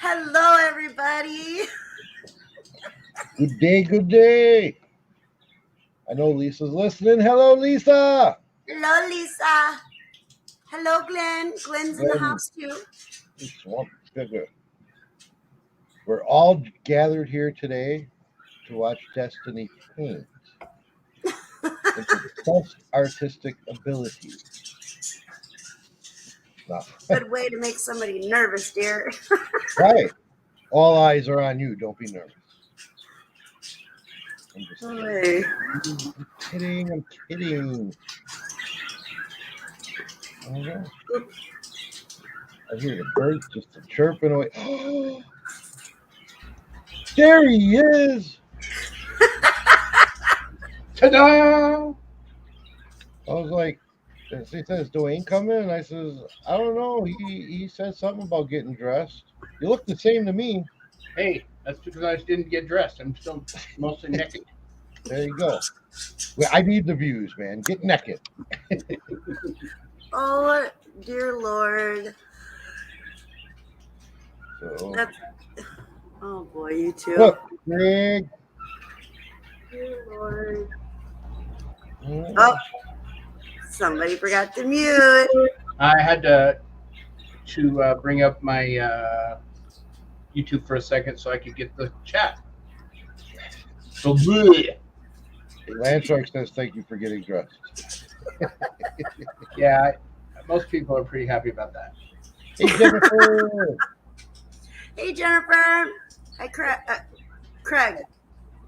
Hello, everybody. Good day, good day. I know Lisa's listening. Hello, Lisa. Hello, Lisa. Hello, Glenn. Glenn's in the Glenn, house, too. Swamp Sugar. We're all gathered here today to watch Destiny paint into best artistic ability. No. Good way to make somebody nervous, dear. Right. All eyes are on you. Don't be nervous. I'm just Hey. kidding. I'm kidding. Okay. I hear the birds just chirping away. There he is. Ta-da! I was like, he says, Dwayne coming? And I says, I don't know. He said something about getting dressed. You look the same to me. Hey, that's because I didn't get dressed. I'm still mostly naked. There you go. Well, I need the views, man. Get naked. Oh, dear Lord. So, oh, boy, you too. look, Greg. Dear Lord. Oh, somebody forgot to mute. I had to bring up my YouTube for a second so I could get the chat. So bleh. Landshark says, thank you for getting dressed. Yeah, most people are pretty happy about that. Hey, Jennifer. Hey, Jennifer. Hi, Craig.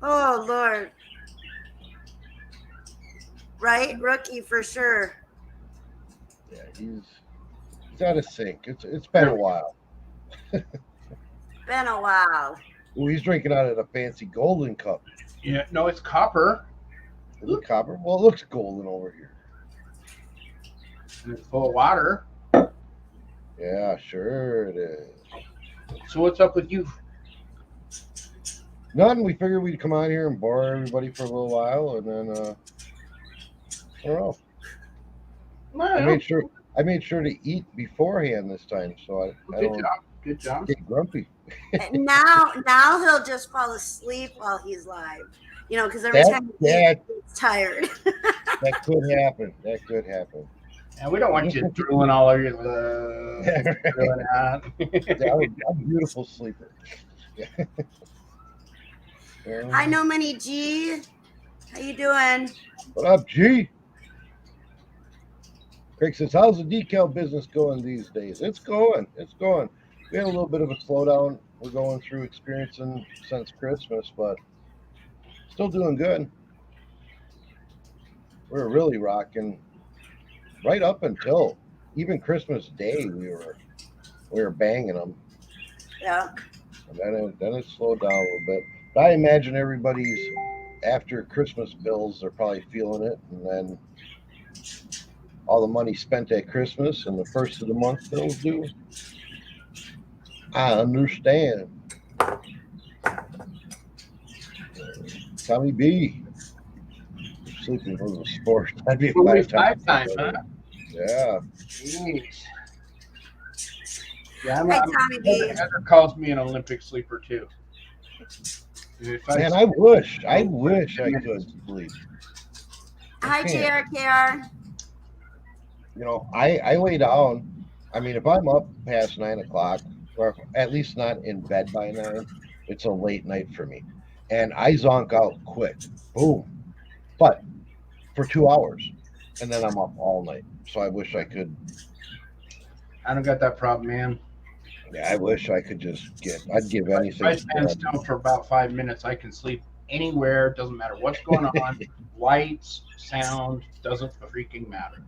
Oh, Lord. Right? Rookie for sure. Yeah, he's out of sync. It's been a while. Been a while. Oh, he's drinking out of a fancy golden cup. Yeah, no, it's copper. Is it copper? Well, it looks golden over here. And it's full of water. Yeah, sure it is. So what's up with you? None. We figured we'd come out here and bore everybody for a little while, and then I don't know. I made sure to eat beforehand this time, so I don't Good job. get grumpy. now he'll just fall asleep while he's live. You know, because every time he eats, he's tired. That could happen. And we don't want you drooling all over the drooling out. I'm a beautiful sleeper. Hi, No Money G. How you doing? What up, G? Craig says, how's the decal business going these days? It's going. We had a little bit of a slowdown we're going through experiencing since Christmas, but still doing good. We're really rocking right up until even Christmas Day. We were banging them. Yeah. And then it slowed down a little bit. But I imagine everybody's after Christmas bills, they're probably feeling it, and then all the money spent at Christmas and the first of the month bills due. I understand. Tommy B. Sleeping for the sport. That'd be a 5 times, huh? Yeah. Jeez. Yeah, Tommy B. Heather calls me an Olympic sleeper too. Man, I wish I could sleep. Hi, JRKR. You know, I lay down. I mean, if I'm up past 9 o'clock, or at least not in bed by 9, it's a late night for me. And I zonk out quick. Boom. But for 2 hours. And then I'm up all night. So I wish I could. I don't got that problem, man. Yeah, I wish I could just I'd give anything. I stand still for about 5 minutes. I can sleep anywhere. Doesn't matter what's going on. Lights, sound, doesn't freaking matter.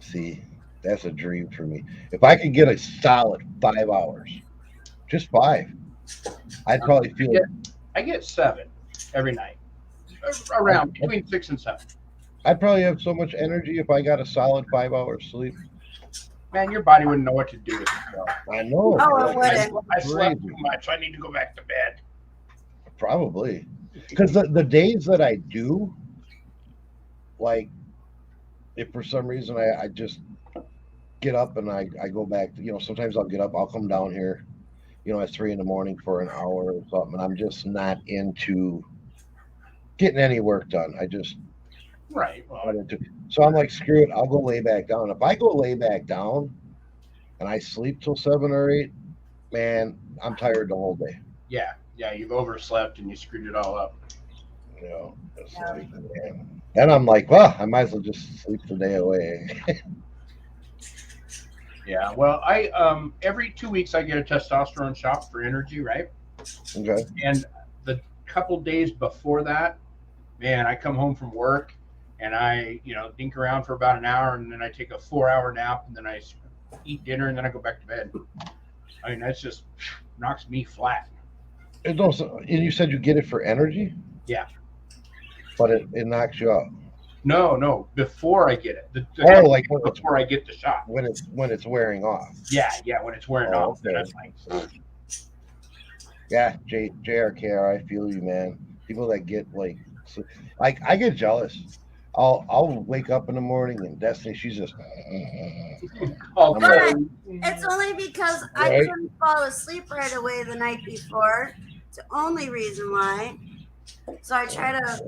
See, that's a dream for me. If I could get a solid 5 hours, just 5, I'd probably feel. I get 7 every night, around between 6 and 7. I'd probably have so much energy if I got a solid 5 hours sleep. Man, your body wouldn't know what to do with itself. I know. Oh, it wouldn't. I slept too much. I need to go back to bed. Probably. Because the days that I do, like, if for some reason I just get up and I go back, sometimes I'll get up, I'll come down here, at 3 in the morning for an hour or something. And I'm just not into getting any work done. I just Right. not Well, into. So I'm like, screw it. I'll go lay back down. If I go lay back down and I sleep till 7 or 8, man, I'm tired the whole day. yeah, yeah. You've overslept and you screwed it all up. It's Yeah. like, man. Then I'm like, well, I might as well just sleep the day away. Yeah. Well, I every 2 weeks I get a testosterone shot for energy, right? Okay. And the couple days before that, man, I come home from work and I, dink around for about an hour and then I take a 4 hour nap and then I eat dinner and then I go back to bed. I mean, that's just knocks me flat. It also, and you said you get it for energy, Yeah. but it knocks you out. No, before I get it. Oh, like before I get the shot. when it's wearing off. Yeah, when it's wearing Oh, off. Then okay. I'm like, Yeah, JRKR, I feel you, man. People that get like I get jealous. I'll wake up in the morning and Destiny, she's just. oh, I'm But like, it's only because I Right. couldn't fall asleep right away the night before. It's the only reason why. So I try to.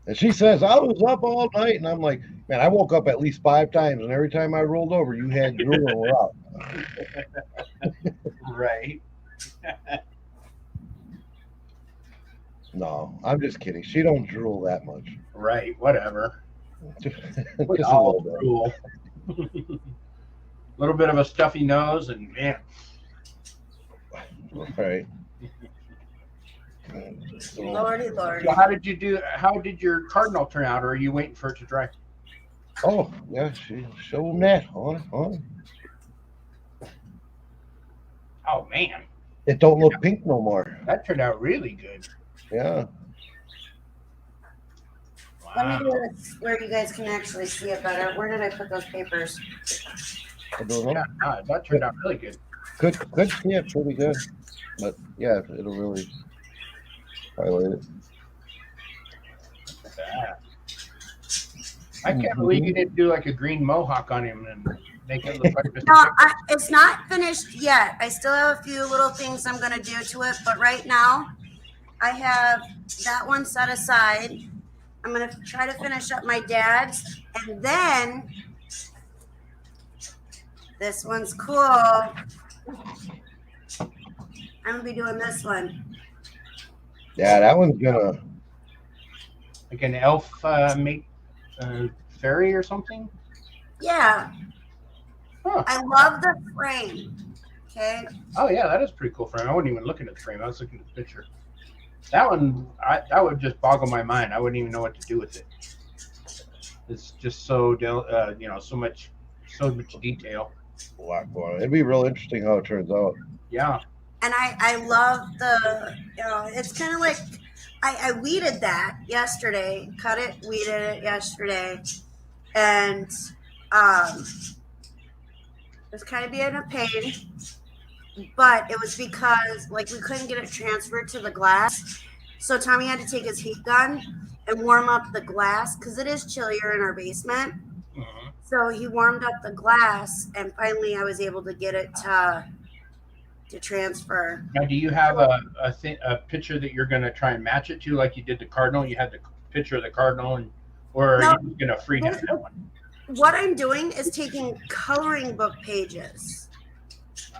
and she says I was up all night, and I'm like, man, I woke up at least 5 times, and every time I rolled over, you had drool and we're out. right. No, I'm just kidding. She don't drool that much. Right, whatever. Just We a all little bit. drool. A little bit of a stuffy nose, and man, Right. Lordy, Lordy. so how did your cardinal turn out, or are you waiting for it to dry? Oh, yeah, she show them that. On. Oh man, It don't look pink no more. that turned out really good. Yeah. Let me Wow. do this where you guys can actually see it better. Where did I put those papers? I don't know. Yeah, that turned out really good. Could see it pretty good. But yeah, it'll really highlight it. Yeah. I can't believe you didn't do like a green mohawk on him and make it look like Mr. No, Pickles. it's not finished yet. I still have a few little things I'm going to do to it. But right now, I have that one set aside. I'm going to try to finish up my dad's. And then this one's cool. I'm going to be doing this one. Yeah, that one's gonna. Like an elf fairy or something. Yeah. Huh. I love the frame. Okay. Oh yeah, that is pretty cool frame. I wasn't even looking at the frame. I was looking at the picture. That one, that would just boggle my mind. I wouldn't even know what to do with it. It's just so so much detail. A lot going on. It'd be real interesting how it turns out. Yeah. And I love the, it's kind of like, I weeded that yesterday, cut it, weeded it yesterday. And it was kind of being a pain, but it was because we couldn't get it transferred to the glass. So Tommy had to take his heat gun and warm up the glass because it is chillier in our basement. Mhm. So he warmed up the glass and finally I was able to get it to transfer. Now, do you have a picture that you're going to try and match it to, like you did the cardinal? You had the picture of the cardinal, or No. are you going to freehand that one? What I'm doing is taking coloring book pages,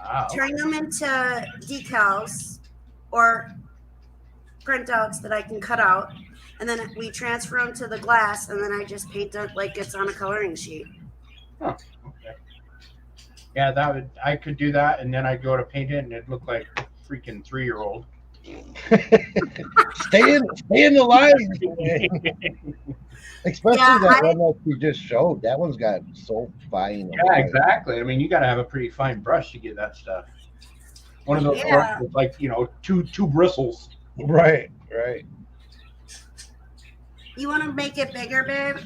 Okay. turning them into decals or printouts that I can cut out, and then we transfer them to the glass, and then I just paint it like it's on a coloring sheet. Okay. Yeah, I could do that, and then I'd go to paint it, and it'd look like a freaking 3-year-old. Stay in the line. Especially that one that you just showed. That one's got so fine. Yeah, exactly. I mean, you got to have a pretty fine brush to get that stuff. One of those brushes with like two bristles. Right. You want to make it bigger, babe?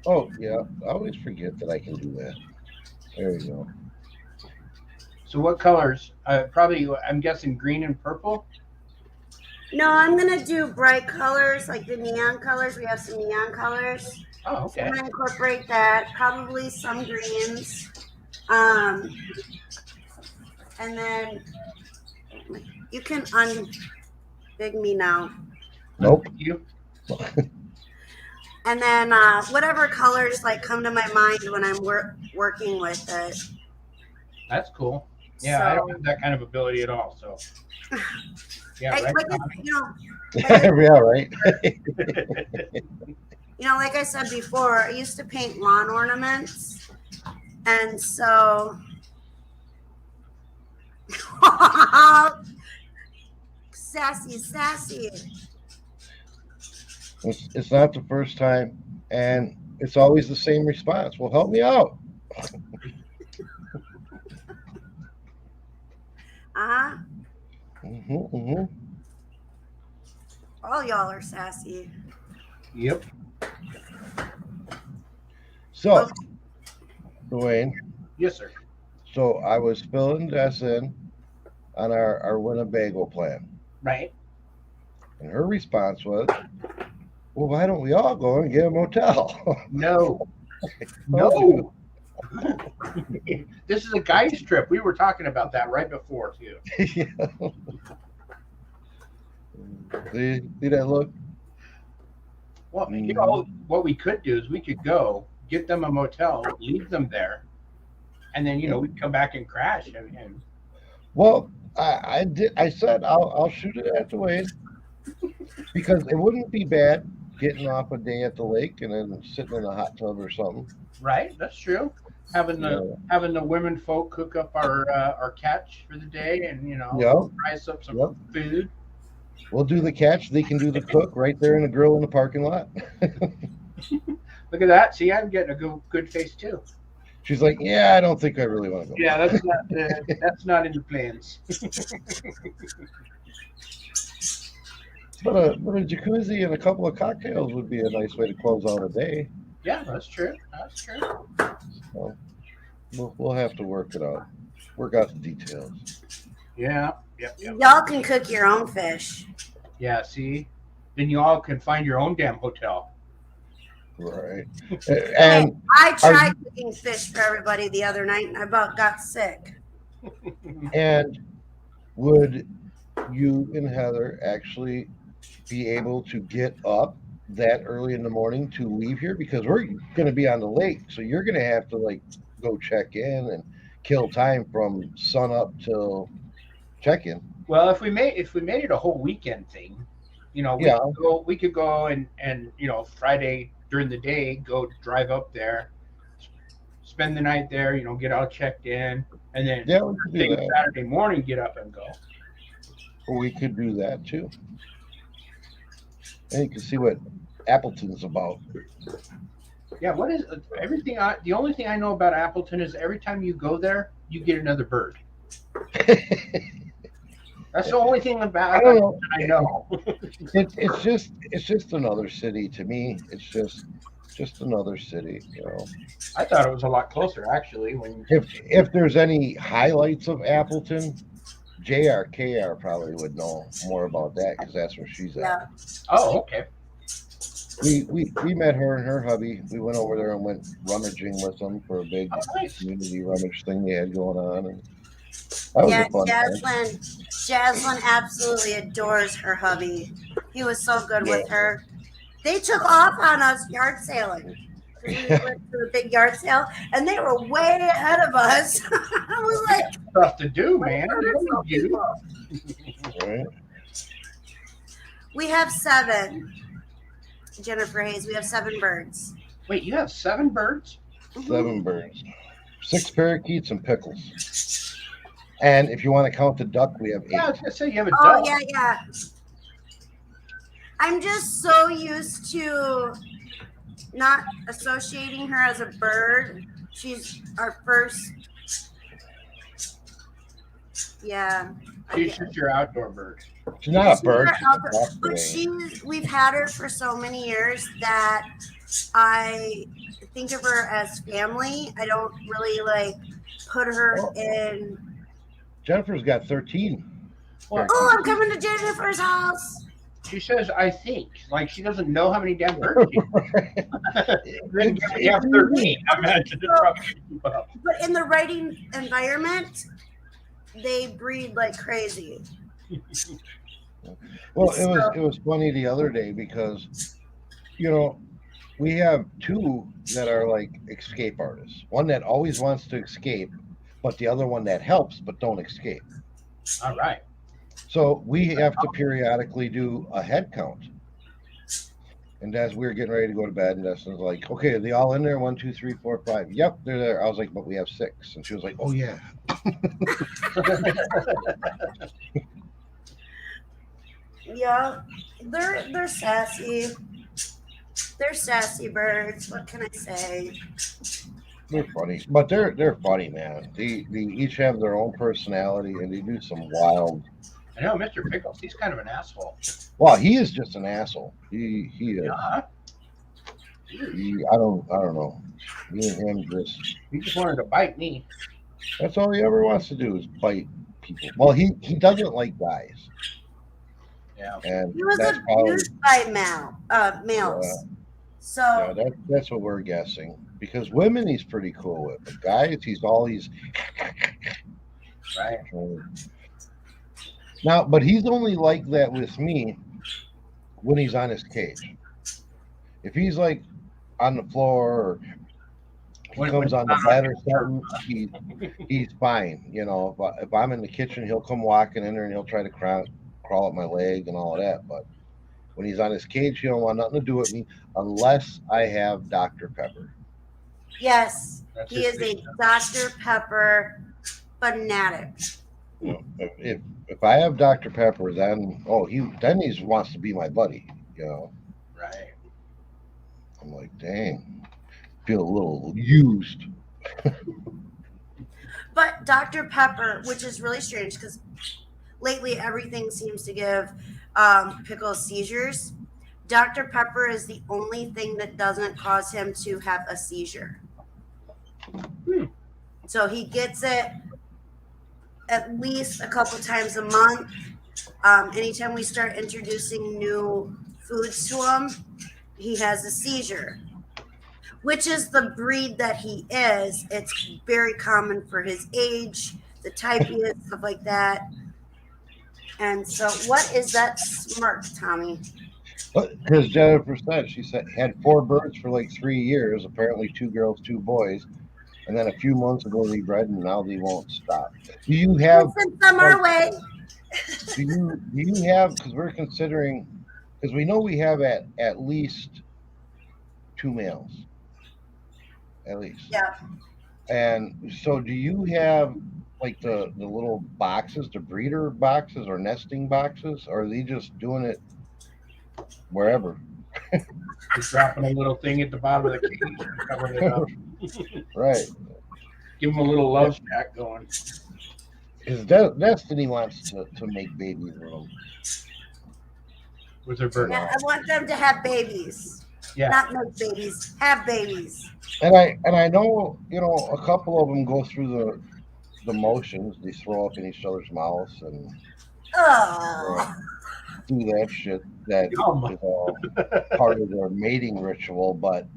Oh yeah, I always forget that I can do that. There you go. So what colors? Probably, I'm guessing green and purple. No, I'm gonna do bright colors, like the neon colors. We have some neon colors. Oh, So okay. I'm gonna incorporate that. Probably some greens. And then You can unbig me now. Nope. You? And then whatever colors like come to my mind when I'm working with it. That's cool. Yeah, I don't have that kind of ability at all. So, yeah, right. Like Yeah, right. Like I said before, I used to paint lawn ornaments, and so sassy. It's not the first time, and it's always the same response. Well, help me out. Mm-hmm. All y'all are sassy. Yep. So, Dwayne. Yes, sir. So I was filling this in on our Winnebago plan. Right. And her response was, well, why don't we all go and get a motel? No. No. This is a guy's trip. We were talking about that right before, too. Yeah. See that look? Well, what we could do is we could go get them a motel, leave them there, and then we'd come back and crash. And Well, I did. I said I'll shoot it at the Wade because it wouldn't be bad getting off a day at the lake and then sitting in a hot tub or something. Right, that's true. Having the women folk cook up our catch for the day, and price up some food. We'll do the catch. They can do the cook right there in the grill in the parking lot. Look at that. See, I'm getting a good face too. She's like, yeah, I don't think I really want to go. Yeah, that's not in the plans. But a jacuzzi and a couple of cocktails would be a nice way to close out a day. Yeah, that's true. So we'll have to work it out. Work out the details. Yeah. Yep. Y'all can cook your own fish. Yeah, see? Then you all can find your own damn hotel. Right. And I tried cooking fish for everybody the other night, and I about got sick. And would you and Heather actually be able to get up that early in the morning to leave here? Because we're going to be on the lake, so you're going to have to go check in and kill time from sun up till check-in. Well, if we made it a whole weekend thing, we could go and Friday during the day go drive up there, spend the night there, get all checked in, and then Saturday morning get up and go. Or we could do that too. And you can see what Appleton's about. Yeah, what is everything? The only thing I know about Appleton is every time you go there, you get another bird. That's the only thing about it I know. It's just another city to me. It's just another city, I thought it was a lot closer actually. If there's any highlights of Appleton, JRKR probably would know more about that because that's where she's at. Oh, okay. We met her and her hubby. We went over there and went rummaging with them for a big community rummage thing they had going on. And that was a fun time. Jaslyn absolutely adores her hubby. He was so good with her. They took off on us yard sailing. We went to a big yard sale, and they were way ahead of us. I was like, stuff to do, man. Right. We have 7. Jennifer Hayes, we have 7 birds. Wait, you have 7 birds? 7 birds. 6 parakeets and pickles. And if you want to count the duck, we have 8. Yeah, I was going to say you have a duck. Oh, yeah. I'm just so used to not associating her as a bird. She's our first. Yeah. She's just your outdoor bird. She's not a bird. But we've had her for so many years that I think of her as family. I don't really put her in. Jennifer's got 13. Oh, I'm coming to Jennifer's house. She says, I think. Like she doesn't know how many damn birds she Then you have 13. Imagine But in the writing environment, they breed like crazy. Well, it So was funny the other day because you know we have two that are like escape artists. One that always wants to escape, but the other one that helps but don't escape. All right. So we have to periodically do a head count. And as we were getting ready to go to bed, and Dustin's like, "Okay, are they all in there? 1, 2, 3, 4, 5. Yep, they're there." I was like, "But we have 6." And she was like, "Oh yeah." yeah, they're sassy. They're sassy birds. What can I say? They're funny, but they're funny, man. They each have their own personality, and they do some wild. I know Mr. Pickles. He's kind of an asshole. Well, he is just an asshole. He is. Yeah. I don't know. Me and him just. He just wanted to bite me. That's all he ever wants to do is bite people. Well, he doesn't like guys, Yeah. and He was that's probably abused by males. yeah, So that's what we're guessing. Because women he's pretty cool with, but guys he's always Right. now. But he's only like that with me when he's on his cage. If he's like on the floor or he When comes it's on the not bed or something, he's fine. You know, if I'm in the kitchen, he'll come walking in there and he'll try to crawl up my leg and all of that. But when he's on his cage, he don't want nothing to do with me unless I have Dr. Pepper. yes, That's he his is thing. a Dr. Pepper fanatic. You know, if I have Dr. Pepper, then he wants to be my buddy. You know, Right. I'm like, dang, feel a little used. But Dr. Pepper, which is really strange because lately everything seems to give Pickles seizures. Dr. Pepper is the only thing that doesn't cause him to have a seizure. Hmm. So he gets it at least a couple times a month. Anytime we start introducing new foods to him, he has a seizure, which is the breed that he is. It's very common for his age, the type he is, stuff like that. And so, what is that smirk, Tommy? Because Jennifer said she said had 4 birds for like 3 years. Apparently, 2 girls, 2 boys, and then a few months ago they bred, and now they won't stop. Do you have Send some like? our way. Do you have? Because we're considering, because we know we have at least 2 males, at least. Yeah. And so, do you have like the little boxes, the breeder boxes or nesting boxes, or are they just doing it wherever? Just dropping a little thing at the bottom of the cage and covering it up. Right. Give him a little love shack going. Because Destiny wants to make babies with them. With her bird. Yeah, I want them to have babies. Yeah. Not make babies, have babies. And I know a couple of them go through the motions. They throw up in each other's mouths and Oh. do that shit. That Yum. is all part of their mating ritual, but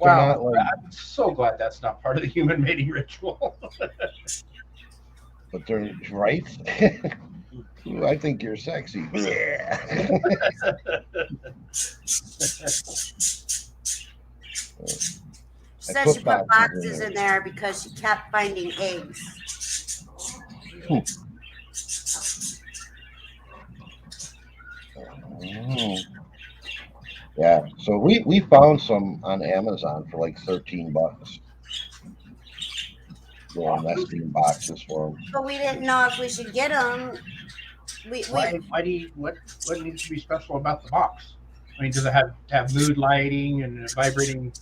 they're Wow. not like. I'm so glad that's not part of the human mating ritual. But they're right. Ooh, I think you're sexy. She said she put boxes in there because she kept finding eggs. Mm. Yeah, so we found some on Amazon for like $13. Little nesting boxes for them. But we didn't know if we should get them. Why do you, what needs to be special about the box? I mean, does it have to have mood lighting and vibrating,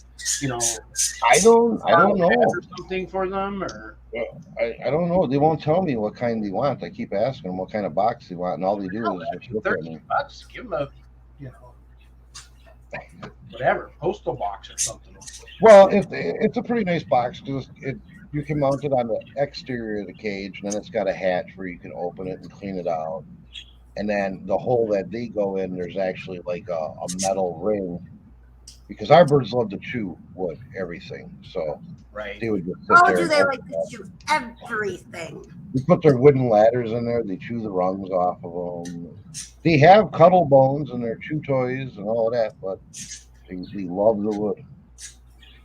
I don't know. or something for them, or I don't know. They won't tell me what kind they want. I keep asking them what kind of box they want, and all they do is just look at me. $13? Give them a, whatever, postal box or something. Well, it's a pretty nice box because you can mount it on the exterior of the cage, and then it's got a hatch where you can open it and clean it out. And then the hole that they go in, there's actually like a metal ring, because our birds love to chew wood, everything. So Right. they would just sit Oh, there. do And they like to chew everything? we put their wooden ladders in there. They chew the rungs off of them. They have cuddle bones and their chew toys and all of that, but they love the wood.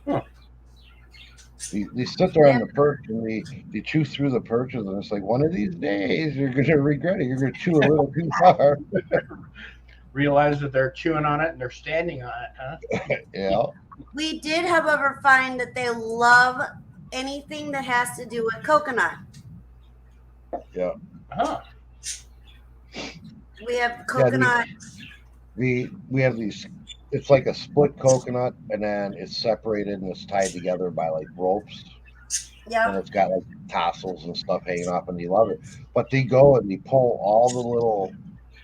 Huh. They sit there on Yeah. the perch and they chew through the perches, and it's like one of these days you're gonna regret it. You're gonna chew a little too far. Realize that they're chewing on it and they're standing on it, huh? Yeah. We did, however, find that they love anything that has to do with coconut. Yeah. Huh. We have coconut. We have these. It's like a split coconut, and then it's separated and it's tied together by like ropes, and Yeah. it's got like tassels and stuff hanging off, and they love it. But they go and they pull all the little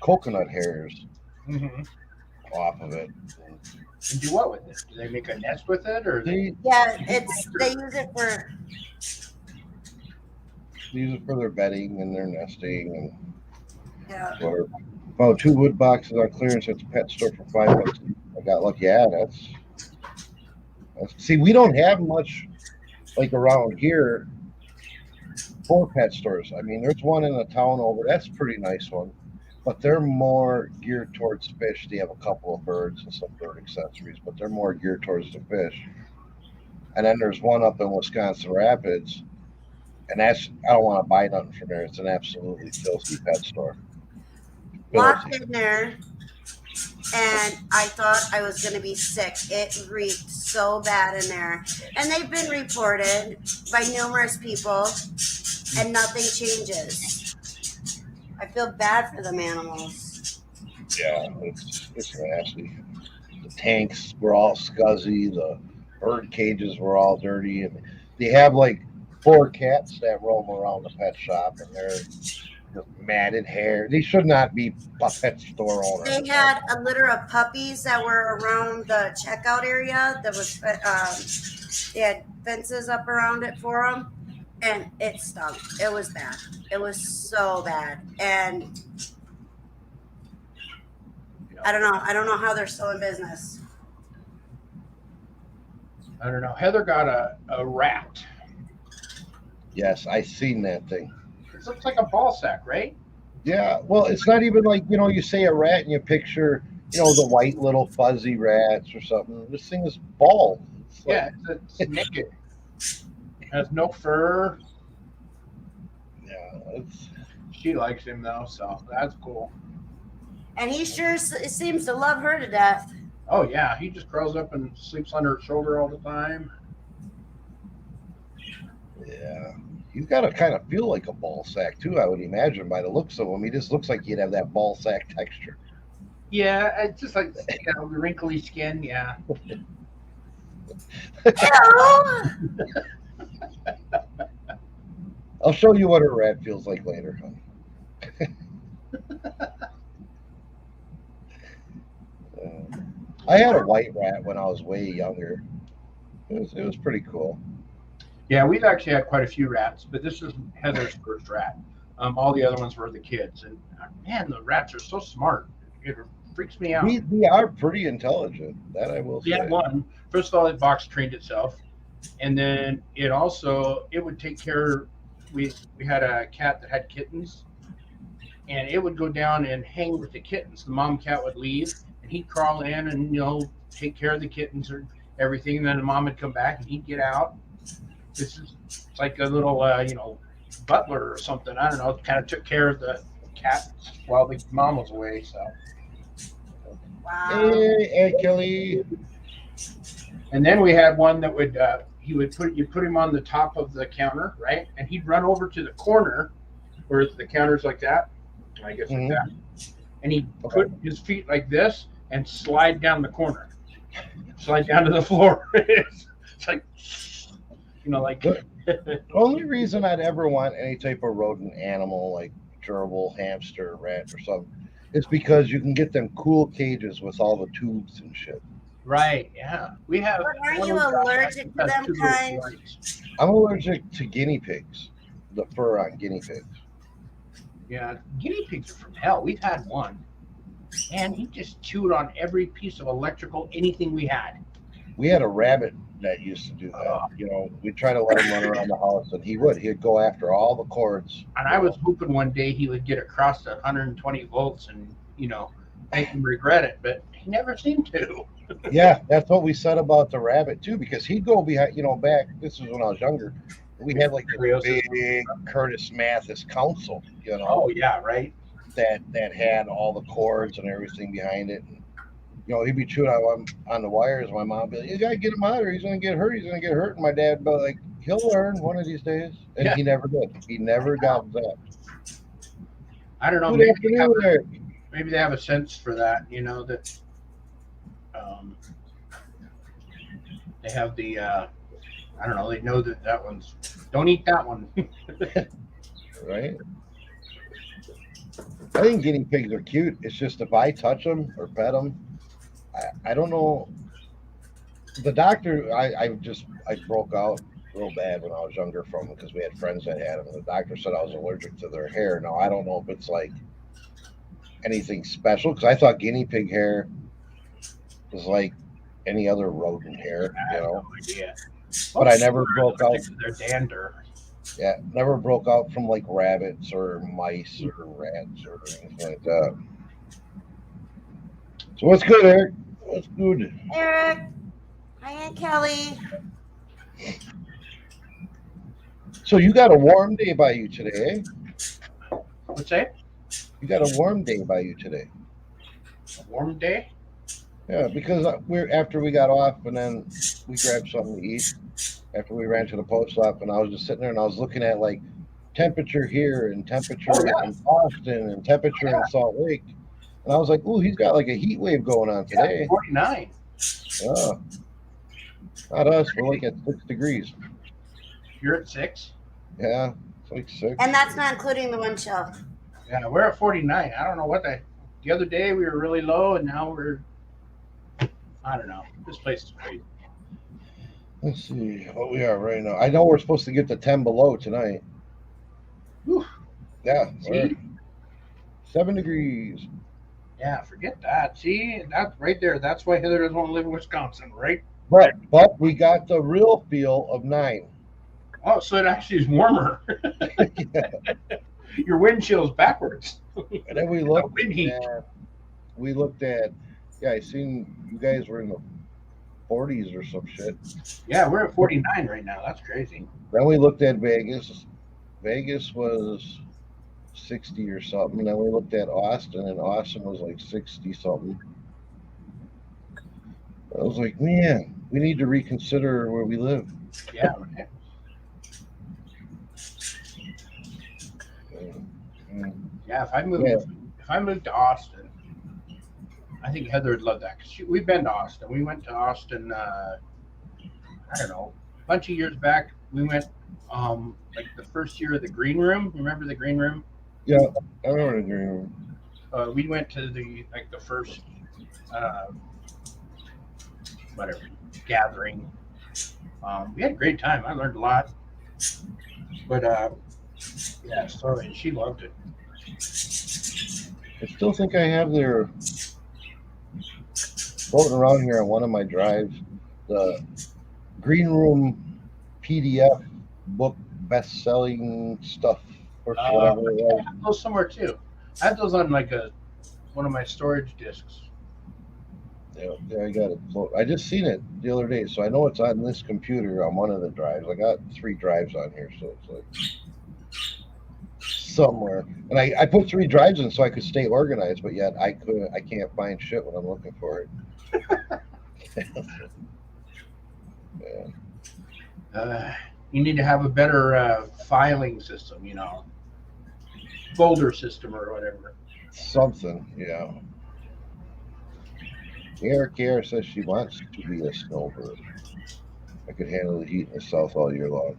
coconut hairs Mm-hmm. off of it. And do what with it? Do they make a nest with it, or They Yeah, they use it for use it for their bedding and their nesting and yeah. whatever. Found 2 wood boxes on clearance at the pet store for $5. I got lucky. Yeah, that's see, we don't have much like around here for pet stores. I mean, there's one in the town over. That's a pretty nice one, but they're more geared towards fish. They have a couple of birds and some bird accessories, but they're more geared towards the fish. And then there's one up in Wisconsin Rapids, and that's I don't want to buy nothing from there. It's an absolutely filthy pet store. Walked in there, and I thought I was going to be sick. It reeked so bad in there. And they've been reported by numerous people, and nothing changes. I feel bad for them animals. Yeah, it's nasty. The tanks were all scuzzy. The bird cages were all dirty, and they have like 4 cats that roam around the pet shop, and they're just matted hair. They should not be a pet store owners. They had a litter of puppies that were around the checkout area. That was they had fences up around it for them, and it stunk. It was bad. It was so bad, and I don't know. I don't know how they're still in business. I don't know. Heather got a rat. Yes, I seen that thing. It looks like a ball sack, right? Yeah, well, it's not even like you say a rat and you picture the white little fuzzy rats or something. This thing is bald. It's like, Yeah, it's naked. It has no fur. yeah, it's She likes him though, so that's cool. And he sure seems to love her to death. Oh yeah, he just curls up and sleeps on her shoulder all the time. yeah. He's got to kind of feel like a ball sack too, I would imagine, by the looks of him. He just looks like he'd have that ball sack texture. Yeah, it's just like wrinkly skin. Yeah. Ew! I'll show you what a rat feels like later, honey. I had a white rat when I was way younger. It was pretty cool. Yeah, we've actually had quite a few rats, but this is Heather's first rat. All the other ones were the kids, and man, the rats are so smart. It freaks me out. We are pretty intelligent. That I will say. We had one. First of all, it box trained itself, and then it would take care. We had a cat that had kittens, and it would go down and hang with the kittens. The mom cat would leave, and he'd crawl in and take care of the kittens or everything. And then the mom would come back, and he'd get out. It's like a little butler or something. I don't know. Kind of took care of the cat while the mom was away. So. Wow. Hey, Kelly. And then we had one that would you put him on the top of the counter, right? And he'd run over to the corner where the counter's like that. I guess like that. And he'd put his feet like this and slide down the corner. Slide down to the floor. It's like like The only reason I'd ever want any type of rodent animal like gerbil, hamster, rat, or something is because you can get them cool cages with all the tubes and shit. right, yeah. We have. But aren't you allergic to them kind? I'm allergic to guinea pigs, the fur on guinea pigs. Yeah, guinea pigs are from hell. We've had one, and he just chewed on every piece of electrical anything we had. We had a rabbit that used to do that. You know, we'd try to let him run around the house, and he would. He'd go after all the cords. And I was hoping one day he would get across to 120 volts and, make him regret it, but he never seemed to. Yeah, that's what we said about the rabbit too, because he'd go behind. Back. This was when I was younger. We had like this big Curtis Mathis console. Oh yeah, right. That had all the cords and everything behind it. And, he'd be chewing on the wires. My mom would be like, "You gotta get him out, or he's gonna get hurt. He's gonna get hurt." And my dad would be like, "He'll learn one of these days." And he never did. He never got that. I don't know. Good afternoon, Eric. Maybe they have a sense for that. That they have the. I don't know. They know that one's. Don't eat that one. Right. I think guinea pigs are cute. It's just if I touch them or pet them, I don't know. The doctor, I broke out real bad when I was younger from them because we had friends that had them. And the doctor said I was allergic to their hair. Now, I don't know if it's like anything special because I thought guinea pig hair was like any other rodent hair, I have no idea. But I never broke out. Their dander. Yeah, never broke out from like rabbits or mice or rats or anything like that. So what's good, Eric? What's good? Eric. Hi, Aunt Kelly. So you got a warm day by you today, eh? What's that? You got a warm day by you today. A warm day? Yeah, because after we got off and then we grabbed something to eat after we ran to the post office, and I was just sitting there and I was looking at like temperature here and temperature in Boston and temperature in Salt Lake, and I was like, "Ooh, he's got like a heat wave going on today." 49. Yeah. Not us. We're like at 6 degrees. You're at 6? Yeah, it's like 6. And that's not including the wind chill. Yeah, we're at 49. I don't know what the other day we were really low, and now I don't know. This place is crazy. Let's see what we are right now. I know we're supposed to get to 10 below tonight. Whew. Yeah, See? 7 degrees. Yeah, forget that. See, that's right there. That's why Heather doesn't want to live in Wisconsin, right? But we got the real feel of 9. Oh, so it actually is warmer. Your wind chill's backwards. And then we looked. Wind heat. We looked at. Yeah, I seen you guys were in the 40s or some shit. Yeah, we're at 49 right now. That's crazy. Then we looked at Vegas. Vegas was 60 or something. And then we looked at Austin, and Austin was like 60 something. I was like, man, we need to reconsider where we live. Yeah, right. Yeah, if I moved to Austin, I think Heather would love that because we've been to Austin. We went to Austin. I don't know, a bunch of years back. We went like the first year of the Green Room. Remember the Green Room? Yeah, I remember the Green Room. We went to the first whatever gathering. We had a great time. I learned a lot. But yeah, sorry, she loved it. I still think I have their floating around here on one of my drives, the Green Room PDF book best-selling stuff or whatever it was. I have those somewhere too. I have those on like one of my storage discs. Yeah, I got it. I just seen it the other day, so I know it's on this computer on one of the drives. I got 3 drives on here, so it's like somewhere. And I put 3 drives in so I could stay organized, but yet I can't find shit when I'm looking for it. Yeah. You need to have a better filing system, folder system or whatever. Something, yeah. Eric says she wants to be a snowbird. I could handle the heat in the south all year long.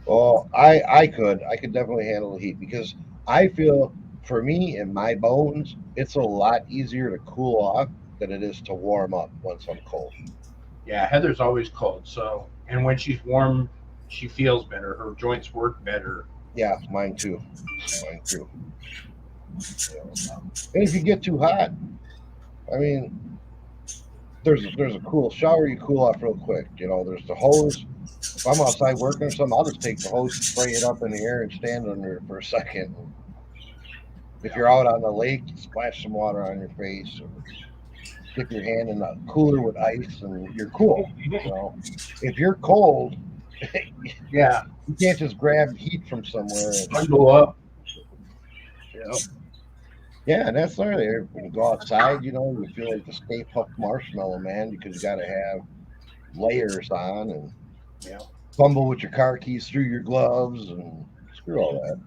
Well, I could definitely handle the heat because I feel for me in my bones, it's a lot easier to cool off than it is to warm up once I'm cold. Yeah, Heather's always cold. So, and when she's warm, she feels better. Her joints work better. Yeah, mine too. And if you get too hot, I mean, there's a cool shower. You cool off real quick. There's the hose. If I'm outside working or something, I'll just take the hose, spray it up in the air, and stand under it for a second. If you're out on the lake, splash some water on your face, or dip your hand in the cooler with ice, and you're cool. If you're cold, Yeah, you can't just grab heat from somewhere. bundle up. Yeah, and that's there. When you go outside, you feel like the Stay Puft Marshmallow Man because you got to have layers on and Yeah. fumble with your car keys through your gloves and screw all that.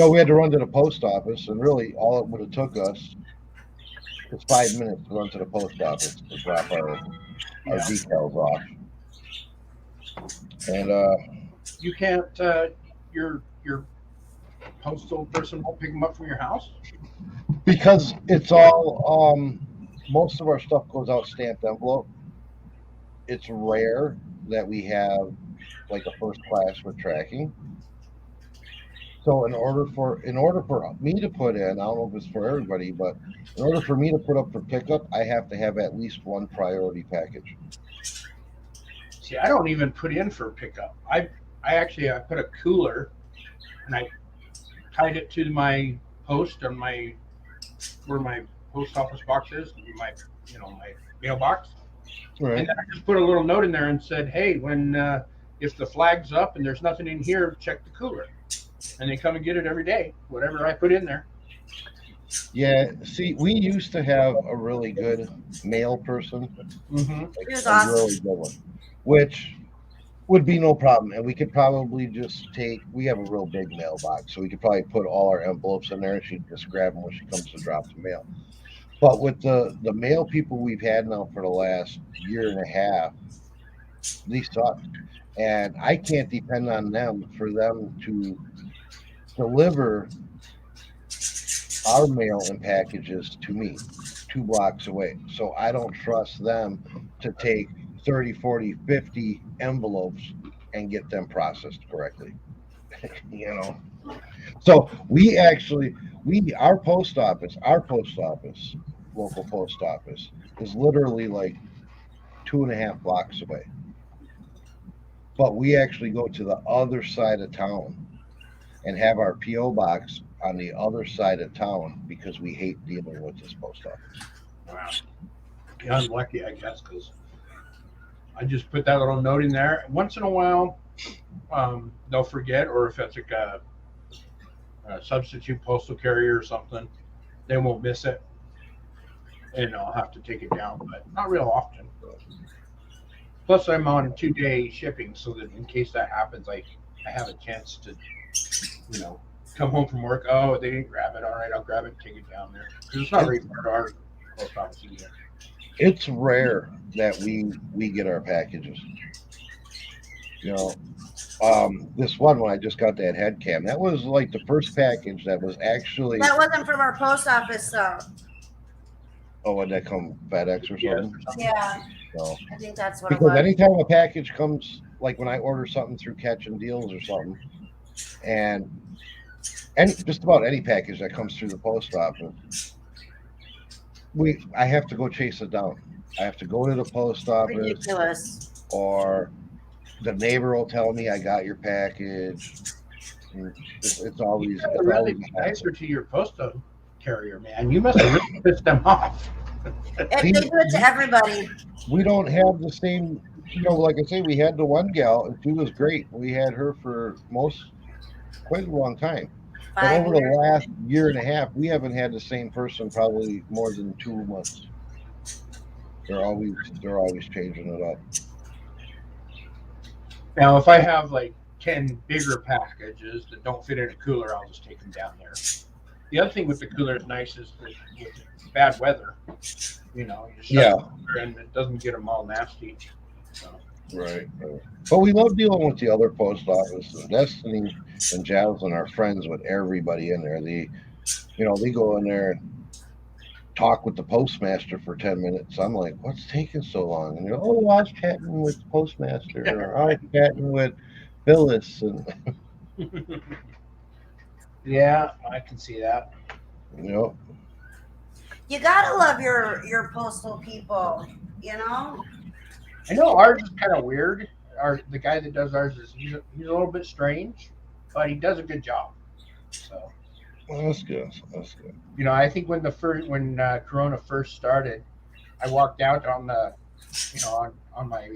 We had to run to the post office, and really all it would have took us was 5 minutes to run to the post office to drop our decals off. And You can't. Your postal person won't pick them up from your house. because it's all most of our stuff goes out stamped envelope. It's rare that we have like a first class with tracking. So in order for me to put in, I don't know if it's for everybody, but in order for me to put up for pickup, I have to have at least one priority package. See, I don't even put in for pickup. I put a cooler, and I tied it to my post on where my post office box is, my mailbox. Right. And then I just put a little note in there and said, hey, when if the flag's up and there's nothing in here, check the cooler. And they come and get it every day, whatever I put in there. Yeah, see, we used to have a really good mail person. Mm-hmm. He was A awesome. really good one, which would be no problem. And we could probably we have a real big mailbox, so we could probably put all our envelopes in there and she'd just grab them when she comes to drop the mail. But with the mail people we've had now for the last year and a half, these suck. And I can't depend on them for them to deliver our mail and packages to me 2 blocks away. So I don't trust them to take 30, 40, 50 envelopes and get them processed correctly. So our post office, local post office, is literally like 2.5 blocks away. But we actually go to the other side of town and have our P.O. box on the other side of town because we hate dealing with this post office. Wow. Yeah, I'm lucky, I guess, because I just put that little note in there. Once in a while, they'll forget, or if it's like a substitute postal carrier or something, they won't miss it, and I'll have to take it down, but not real often. Plus, I'm on 2-day shipping, so that in case that happens, I have a chance to, come home from work. Oh, they didn't grab it. All right, I'll grab it and take it down there. Because it's not very far to our post office either. It's rare that we get our packages. This one when I just got that head cam, that was like the first package that was actually. That wasn't from our post office, though. Oh, would that come FedEx or something? Yeah, No. I think that's what it Because was. anytime a package comes, like when I order something through Catch and Deals or something, and just about any package that comes through the post office, I have to go chase it down. I have to go to the post office, Ridiculous. or the neighbor will tell me I got your package. It's always You gotta really be nicer to your postal carrier, man. You must have really pissed them off. They do it to everybody. We don't have the same, like I say, we had the one gal and she was great. We had her for quite a long time. But 5 over the years. last year and a half, we haven't had the same person probably more than 2 months. They're always changing it up. Now, if I have like 10 bigger packages that don't fit in a cooler, I'll just take them down there. The other thing with the cooler is nice is that with bad weather, you shut the cooler and it doesn't get them all nasty. So. Right. But we love dealing with the other post office. Destiny and Javelin are friends with everybody in there. They go in there and talk with the postmaster for 10 minutes. I'm like, what's taking so long? And I was chatting with the postmaster, or I was chatting with Phyllis. And Yeah, I can see that. You gotta love your postal people, you know. I know ours is kind of weird. The guy that does ours he's a little bit strange, but he does a good job. So Well, that's good. That's good. I think when Corona first started, I walked out on the on my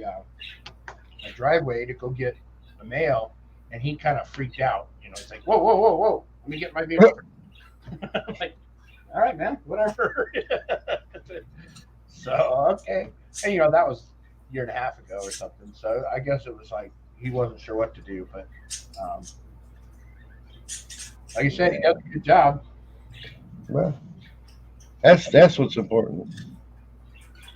driveway to go get the mail, and he kind of freaked out. It's like, whoa, whoa, whoa, whoa, let me get my vehicle. I'm like, all right, man, whatever. So okay, and that was a year and a half ago or something. So I guess it was like he wasn't sure what to do, but like you said, he does a good job. Well, that's what's important.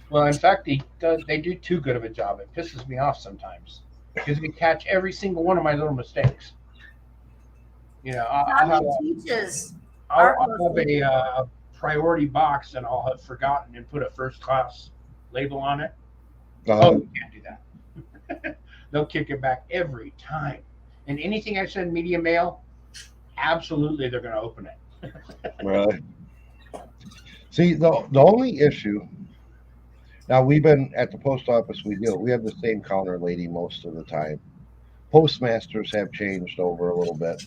Well, in fact, they do too good of a job. It pisses me off sometimes because they catch every single one of my little mistakes. I'll have teaches. I'll have a priority box and I'll have forgotten and put a first class label on it. Oh, you can't do that. They'll kick it back every time. And anything I send media mail, absolutely they're going to open it. Right. See, the only issue. Now we've been at the post office. We have the same counter lady most of the time. Postmasters have changed over a little bit.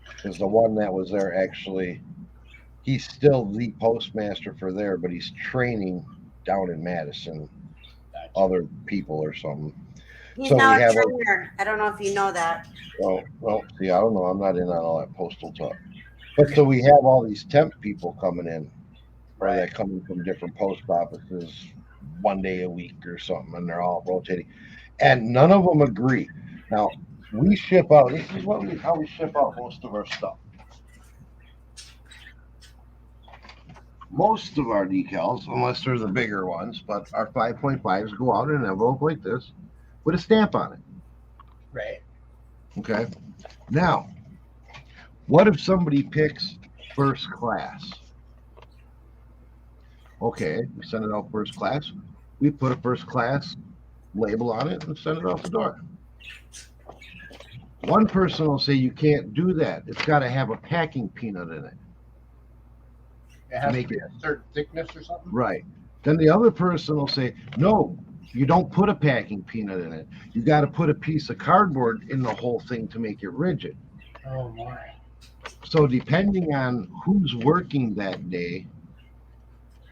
Because the one that was there actually, he's still the postmaster for there, but he's training down in Madison, other people or something. He's now a trainer. I don't know if you know that. Well, see, I don't know. I'm not in on all that postal talk. But so we have all these temp people coming in, or they're coming from different post offices one day a week or something, and they're all rotating. And none of them agree. Now, we ship out, this is how we ship out most of our stuff. Most of our decals, unless they're the bigger ones, but our 5.5s go out in an envelope like this with a stamp on it. Right. Okay. Now, what if somebody picks first class? Okay, we send it out first class. We put a first class label on it and send it out the door. One person will say you can't do that. It's got to have a packing peanut in it. It has to be a certain thickness or something? Right. Then the other person will say, no, you don't put a packing peanut in it. You got to put a piece of cardboard in the whole thing to make it rigid. Oh, my. So depending on who's working that day,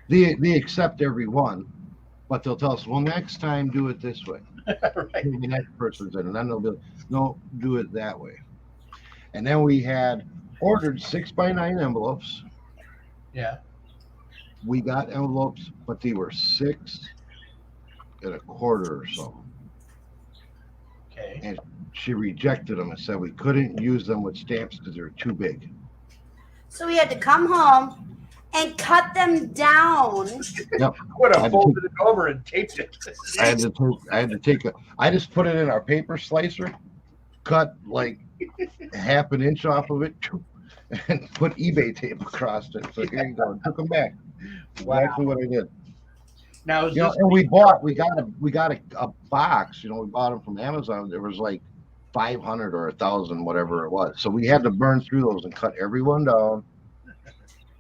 they accept every one, but they'll tell us, well, next time do it this way. Right. The next person's in, and then they'll be, no, do it that way. And then we had ordered 6x9 envelopes. Yeah. We got envelopes, but they were 6 1/4 or something. Okay. And she rejected them and said we couldn't use them with stamps because they were too big. So we had to come home and cut them down. Yep. Would have folded it over and taped it. I had to take I just put it in our paper slicer, cut like half an inch off of it, and put eBay tape across it. So here you go. Took them back. Exactly what I did. Now, And we got a box. We bought them from Amazon. There was like 500 or 1,000, whatever it was. So we had to burn through those and cut every one down.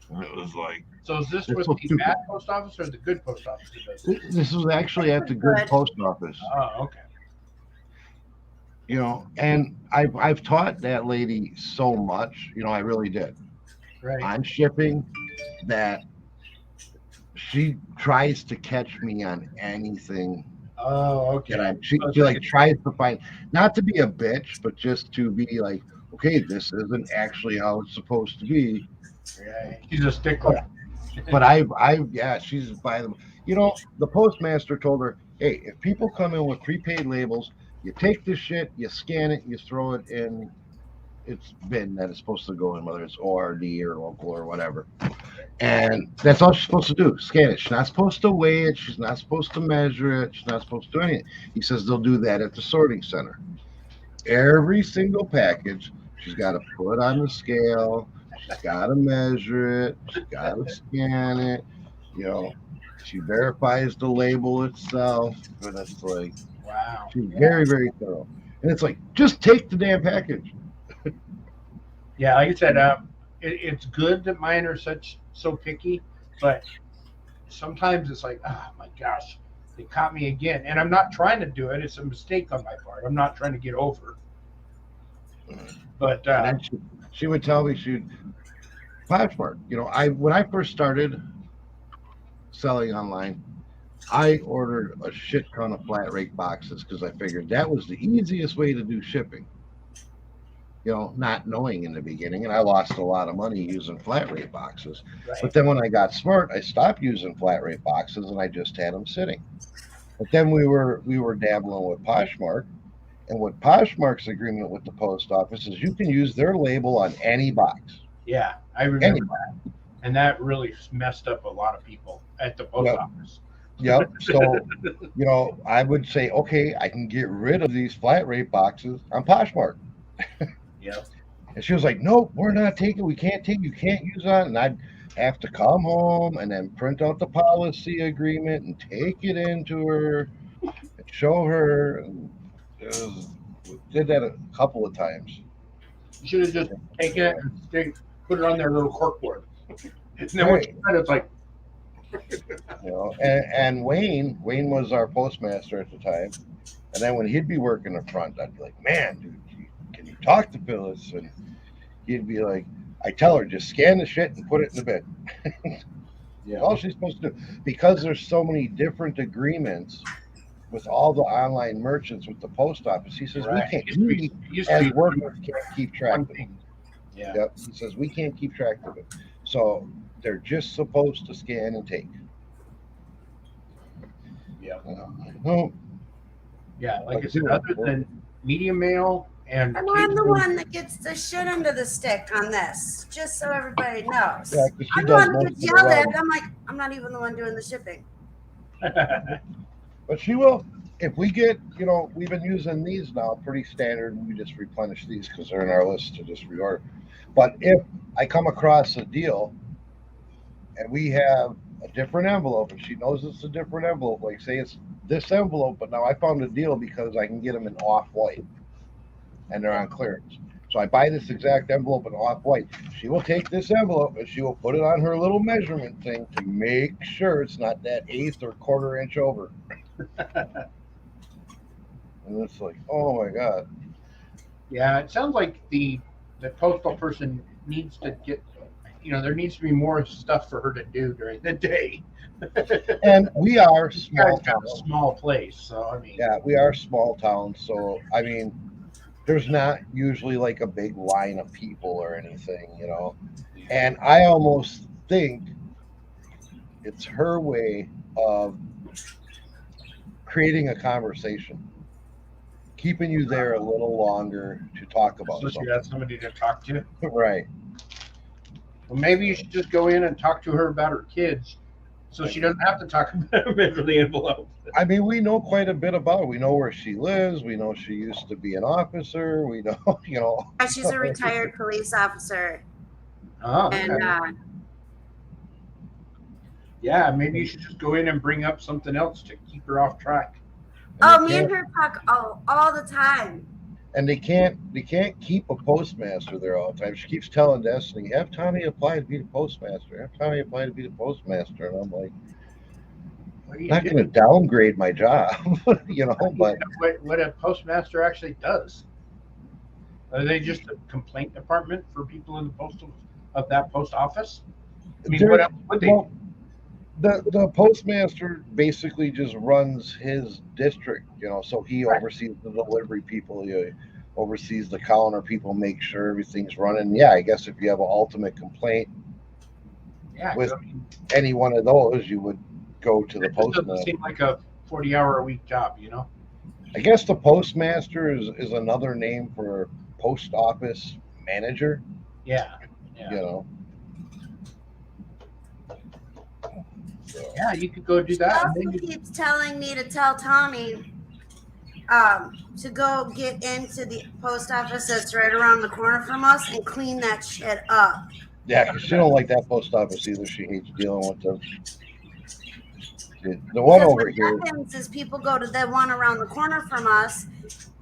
And it was like. So is this with the bad post office or the good post office? This was actually at the good post office. Oh, okay. And I've taught that lady so much. I really did. Right. On shipping that she tries to catch me on anything. Oh, okay. And she like tries to find, not to be a bitch, but just to be like, okay, this isn't actually how it's supposed to be. Yeah, she's a stickler. But she's by them. The postmaster told her, hey, if people come in with prepaid labels, you take this shit, you scan it, you throw it in its bin that it's supposed to go in, whether it's ORD or local or whatever. And that's all she's supposed to do, scan it. She's not supposed to weigh it. She's not supposed to measure it. She's not supposed to do anything. He says they'll do that at the sorting center. Every single package, she's got to put on the scale. She's got to measure it. She's got to scan it. She verifies the label itself. And it's like, wow. She's very, very thorough. And it's like, just take the damn package. Yeah, like I said, it's good that mine are so picky, but sometimes it's like, oh my gosh, they caught me again. And I'm not trying to do it. It's a mistake on my part. I'm not trying to get over. But And then she would tell me she'd Poshmark. When I first started selling online, I ordered a shit ton of flat rate boxes because I figured that was the easiest way to do shipping. Not knowing in the beginning, and I lost a lot of money using flat rate boxes. right. But then when I got smart, I stopped using flat rate boxes and I just had them sitting. But then we were dabbling with Poshmark, and what Poshmark's agreement with the post office is you can use their label on any box. Yeah, I remember that. And that really messed up a lot of people at the post office. Yep. So, I would say, okay, I can get rid of these flat rate boxes on Poshmark. Yep. And she was like, nope, we're not taking, we can't take, you can't use that. And I'd have to come home and then print out the policy agreement and take it into her and show her. And did that a couple of times. You should have just taken it and put it on their little corkboard. And then once you got it, it's like, and Wayne was our postmaster at the time. And then when he'd be working the front, I'd be like, man, dude, can you talk to Phyllis? And he'd be like, I tell her, just scan the shit and put it in the bin. yeah. All she's supposed to do. Because there's so many different agreements with all the online merchants with the post office, he says, Right. we as workers can't keep track of it. Yeah. Yep. He says, we can't keep track of it. So they're just supposed to scan and take. Yeah. No. Yeah, like I said, other than medium mail and And I'm the one that gets the shit under the stick on this, just so everybody knows. Yeah, 'cause she I'm the does one that most gets of the yelled at. running. I'm like, I'm not even the one doing the shipping. But she will. If we get, we've been using these now, pretty standard. We just replenish these because they're in our list to just reorder. But if I come across a deal and we have a different envelope and she knows it's a different envelope, like say it's this envelope, but now I found a deal because I can get them in off-white and they're on clearance. So I buy this exact envelope in off-white. She will take this envelope and she will put it on her little measurement thing to make sure it's not that eighth or quarter inch over. And it's like, oh my God. Yeah, it sounds like the postal person needs to get, there needs to be more stuff for her to do during the day. And we are It's small kind of a town. small place, so I mean, Yeah, we are small town. So, I mean, there's not usually like a big line of people or anything, And I almost think it's her way of creating a conversation, keeping you there a little longer to talk about so she something. has somebody to talk to. Right. Well, maybe you should just go in and talk to her about her kids, so she doesn't have to talk about them for the envelope. I mean, we know quite a bit about her. We know where she lives. We know she used to be an officer. We know, Yeah, she's a retired police officer. Oh, And okay. Yeah, maybe you should just go in and bring up something else to keep her off track. me and her talk all the time. And they can't keep a postmaster there all the time. She keeps telling Destiny, have Tommy apply to be the postmaster. Have Tommy apply to be the postmaster. And I'm like, What do you not do? going to downgrade my job, but What a postmaster actually does. Are they just a complaint department for people in that post office? I mean, what else would they do? The postmaster basically just runs his district, so he Right. oversees the delivery people, he oversees the counter people, make sure everything's running. Yeah, I guess if you have an ultimate complaint Yeah, with I mean, any one of those, you would go to the it just doesn't postmaster. seem like a 40-hour-a-week job, I guess the postmaster is another name for post office manager, Yeah. Yeah, you could go do She that. also And then you, keeps telling me to tell Tommy to go get into the post office that's right around the corner from us and clean that shit up. Yeah, 'cause she don't like that post office either. She hates dealing with them. The one Because over what here, happens is people go to the one around the corner from us,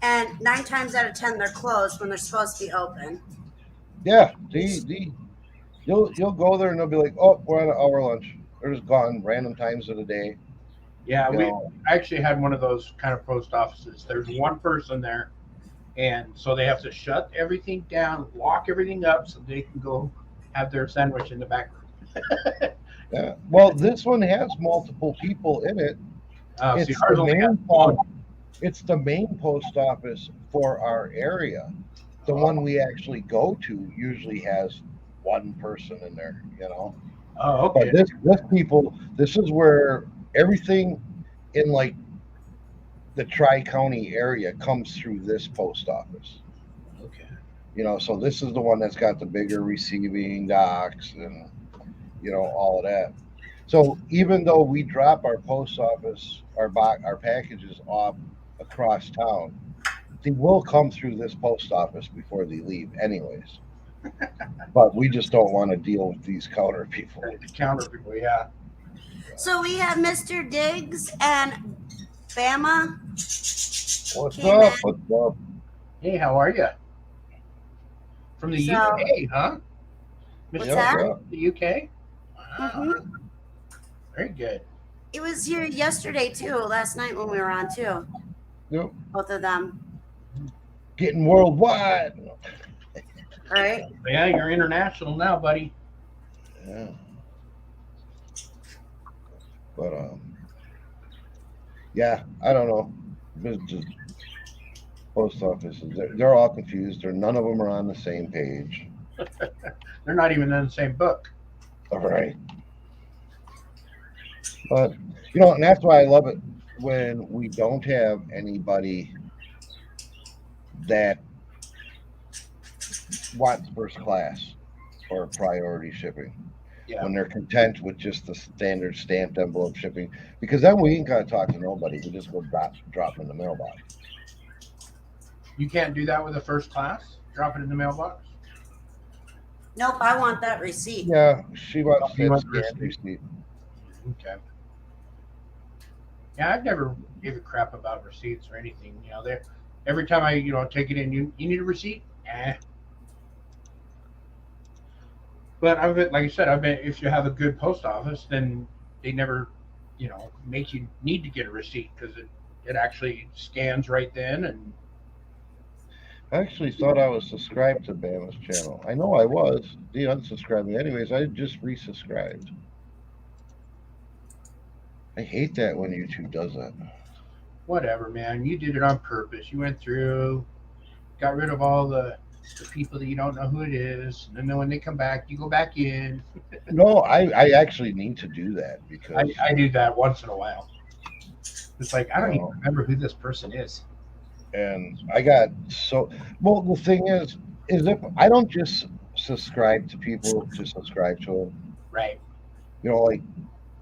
and 9 times out of 10 they're closed when they're supposed to be open. yeah, you'll go there and they'll be like, oh, we're on an hour lunch. They're just gone random times of the day. Yeah, You we know, I actually had one of those kind of post offices. There's one person there, and so they have to shut everything down, lock everything up, so they can go have their sandwich in the back room. yeah. Well, this one has multiple people in it. See, It's the ours only has main one. it's the main post office for our area. The one we actually go to usually has one person in there, you know. Oh, But okay. this is where everything in like the Tri-County area comes through this post office. Okay. You know, so this is the one that's got the bigger receiving docks and all of that. So even though we drop our post office, our packages off across town, they will come through this post office before they leave, anyways. But we just don't want to deal with these counter people. The counter people, yeah. So we have Mr. Diggs and Bama. What's Came up? in. What's up? Hey, how are you? From the So- UK, huh? What's Mr. that? Yeah. The UK? Wow. Mhm. Very good. It was here yesterday too. Last night when we were on too. Yep. Both of them. Getting worldwide. All right. Yeah, you're international now, buddy. Yeah. But yeah, I don't know. Just post offices, they're all confused. None of them are on the same page. They're not even in the same book. All right. But and that's why I love it when we don't have anybody that wants first class or priority shipping. Yeah. When they're content with just the standard stamped envelope shipping, because then we ain't gotta talk to nobody. We just go drop them in the mailbox. You can't do that with a first class? Drop it in the mailbox? Nope. I want that receipt. Yeah, she wants You that want scanned receipt? receipt. Okay. Yeah, I've never give a crap about receipts or anything. They're every time I, take it in, you need a receipt? But like I said, I bet if you have a good post office, then they never, make you need to get a receipt because it actually scans right then. And I actually thought I was subscribed to Bama's channel. I know I was. They unsubscribed me. Anyways, I just resubscribed. I hate that when YouTube does that. whatever, man, you did it on purpose. You went through, got rid of all the people that you don't know who it is, and then when they come back, you go back in. No, I actually need to do that because I do that once in a while. It's like I don't even Oh. remember who this person is. and I got well. The thing is if I don't just subscribe to people to subscribe to them, Right. like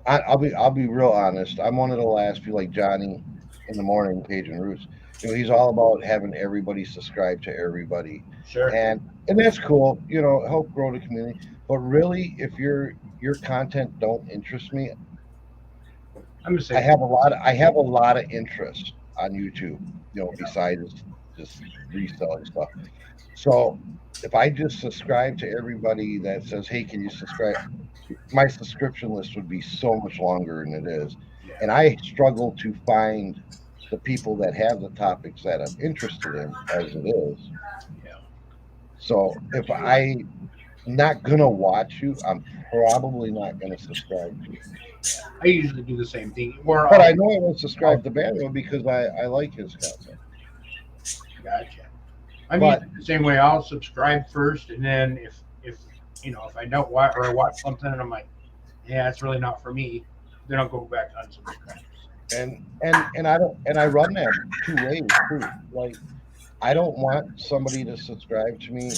I'll be real honest. I'm one of the last few, like Johnny in the morning, Cajun Roots. He's all about having everybody subscribe to everybody, Sure. and that's cool. Help grow the community. But really, if your content don't interest me, I'm gonna say I have a lot of interest on YouTube. Besides just reselling stuff. So if I just subscribe to everybody that says, "Hey, can you subscribe?" My subscription list would be so much longer than it is, yeah. and I struggle to find the people that have the topics that I'm interested in as it is. Yeah. So if I'm not gonna watch you, I'm probably not gonna subscribe to you. I usually do the same thing. Or But I know I will subscribe to Bama because I like his content. Gotcha. I mean, But- the same way I'll subscribe first, and then if if I don't watch or I watch something and I'm like, yeah, it's really not for me, then I'll go back to unsubscribe. And I run that two ways too. Like I don't want somebody to subscribe to me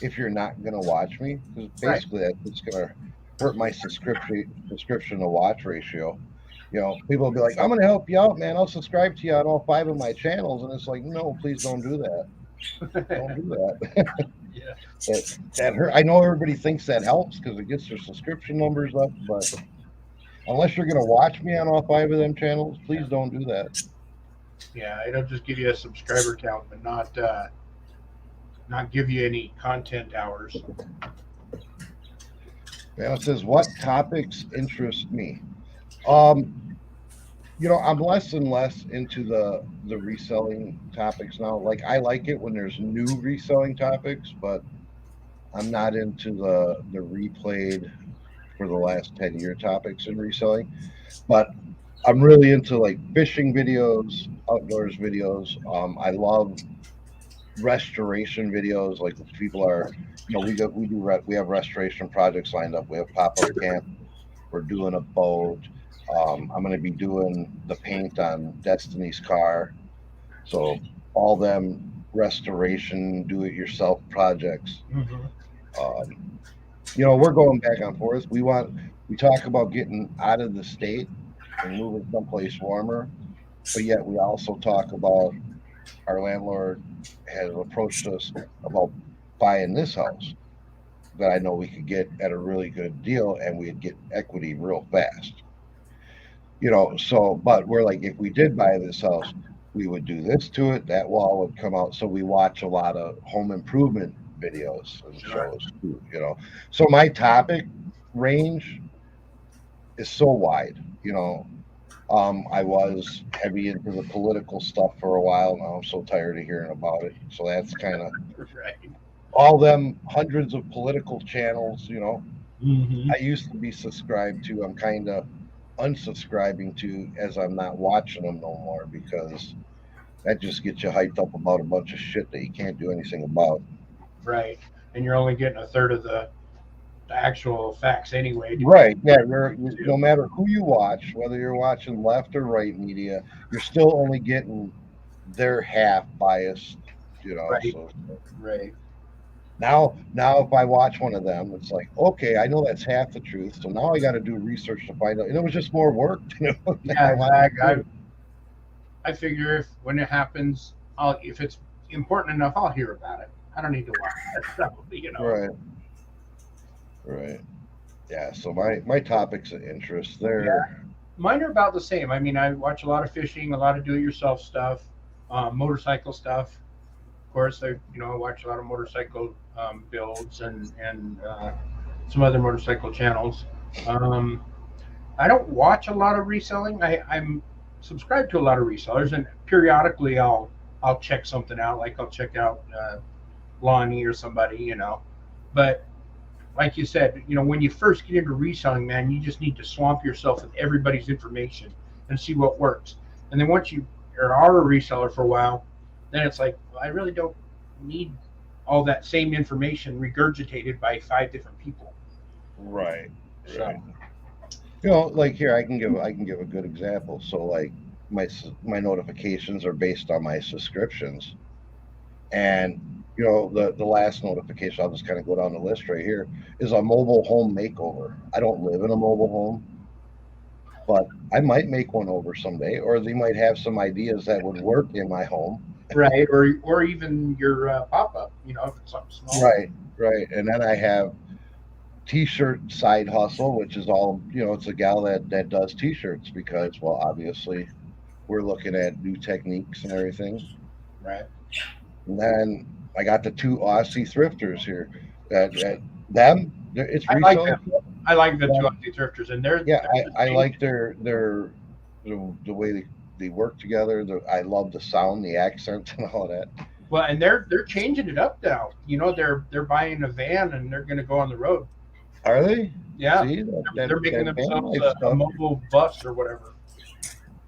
if you're not gonna watch me, because basically that's gonna hurt my subscription to watch ratio. People will be like, "I'm gonna help you out, man. I'll subscribe to you on all 5 of my channels," and it's like, no, please don't do that. Don't do that. Yeah. that hurt. I know everybody thinks that helps because it gets their subscription numbers up, but unless you're gonna watch me on all 5 of them channels, please don't do that. Yeah, it'll just give you a subscriber count, but not give you any content hours. Now it says, what topics interest me? Um, I'm less and less into the reselling topics now. Like I like it when there's new reselling topics, but I'm not into the replayed for the last 10-year topics in reselling. But I'm really into like fishing videos, outdoors videos. I love restoration videos. Like people are, we have restoration projects lined up. We have pop up camp. We're doing a boat. I'm going to be doing the paint on Destiny's car. So all them restoration, do it yourself projects. Um, we're going back and forth. We talk about getting out of the state and moving someplace warmer, but yet we also talk about our landlord has approached us about buying this house that I know we could get at a really good deal and we'd get equity real fast. But we're like, if we did buy this house, we would do this to it, that wall would come out. So we watch a lot of home improvement videos and shows too. So my topic range is so wide. I was heavy into the political stuff for a while. Now I'm so tired of hearing about it. So that's kind of Right. all them hundreds of political channels. Mm-hmm. I used to be subscribed to. I'm kind of unsubscribing to as I'm not watching them no more because that just gets you hyped up about a bunch of shit that you can't do anything about. Right. And you're only getting a third of the actual facts anyway. Right. Yeah. No matter who you watch, whether you're watching left or right media, you're still only getting their half biased. Right. So Right. now if I watch one of them, it's like, okay, I know that's half the truth. So now I got to do research to find out. And it was just more work. Yeah, exactly. I figure if when it happens, if it's important enough, I'll hear about it. I don't need to watch that stuff. Right. Right. Yeah. So my topics of interest, they're Mine are about the same. I mean, I watch a lot of fishing, a lot of do-it-yourself stuff, motorcycle stuff. Of course, I watch a lot of motorcycle builds and some other motorcycle channels. I don't watch a lot of reselling. I'm subscribed to a lot of resellers, and periodically I'll check something out. Like I'll check out Lonnie or somebody, But like you said, when you first get into reselling, man, you just need to swamp yourself with everybody's information and see what works. And then once you are a reseller for a while, then it's like, well, I really don't need all that same information regurgitated by 5 different people. right. So, Like here, I can give a good example. So like my notifications are based on my subscriptions, and the last notification, I'll just kind of go down the list right here, is a mobile home makeover. I don't live in a mobile home, but I might make one over someday, or they might have some ideas that would work in my home. right, or even your pop-up, if it's something small. Right. And then I have t-shirt side hustle, which is all, it's a gal that does t-shirts because, well, obviously we're looking at new techniques and everything. Right. And then I got the 2 Aussie thrifters here. Them, it's I like reselling. them. I like the 2 Aussie thrifters, and they're I like their the way they work together. I love the sound, the accent, and all of that. Well, and they're changing it up now. They're buying a van and they're going to go on the road. Are they? Yeah. See, They're making that themselves van life a stuff. mobile bus or whatever.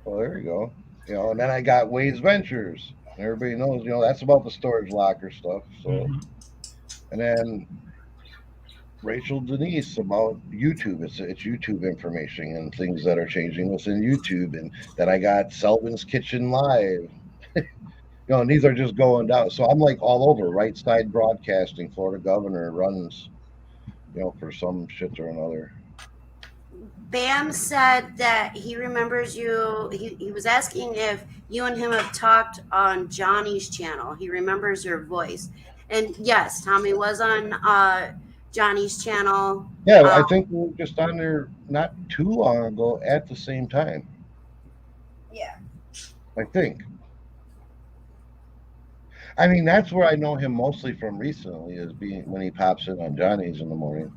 Well, there you go. And then I got Wade's Ventures. Everybody knows, that's about the storage locker stuff. So, and then Rachel Denise about YouTube. It's YouTube information and things that are changing within YouTube. And then I got Selvin's Kitchen Live. And these are just going down. So I'm like all over. Right Side Broadcasting, Florida governor runs, for some shit or another. Bam said that he remembers you. He was asking if you and him have talked on Johnny's channel. He remembers your voice. And yes, Tommy was on Johnny's channel. Yeah, I think we were just on there not too long ago at the same time. Yeah. I think. I mean, that's where I know him mostly from recently, is being when he pops in on Johnny's in the morning.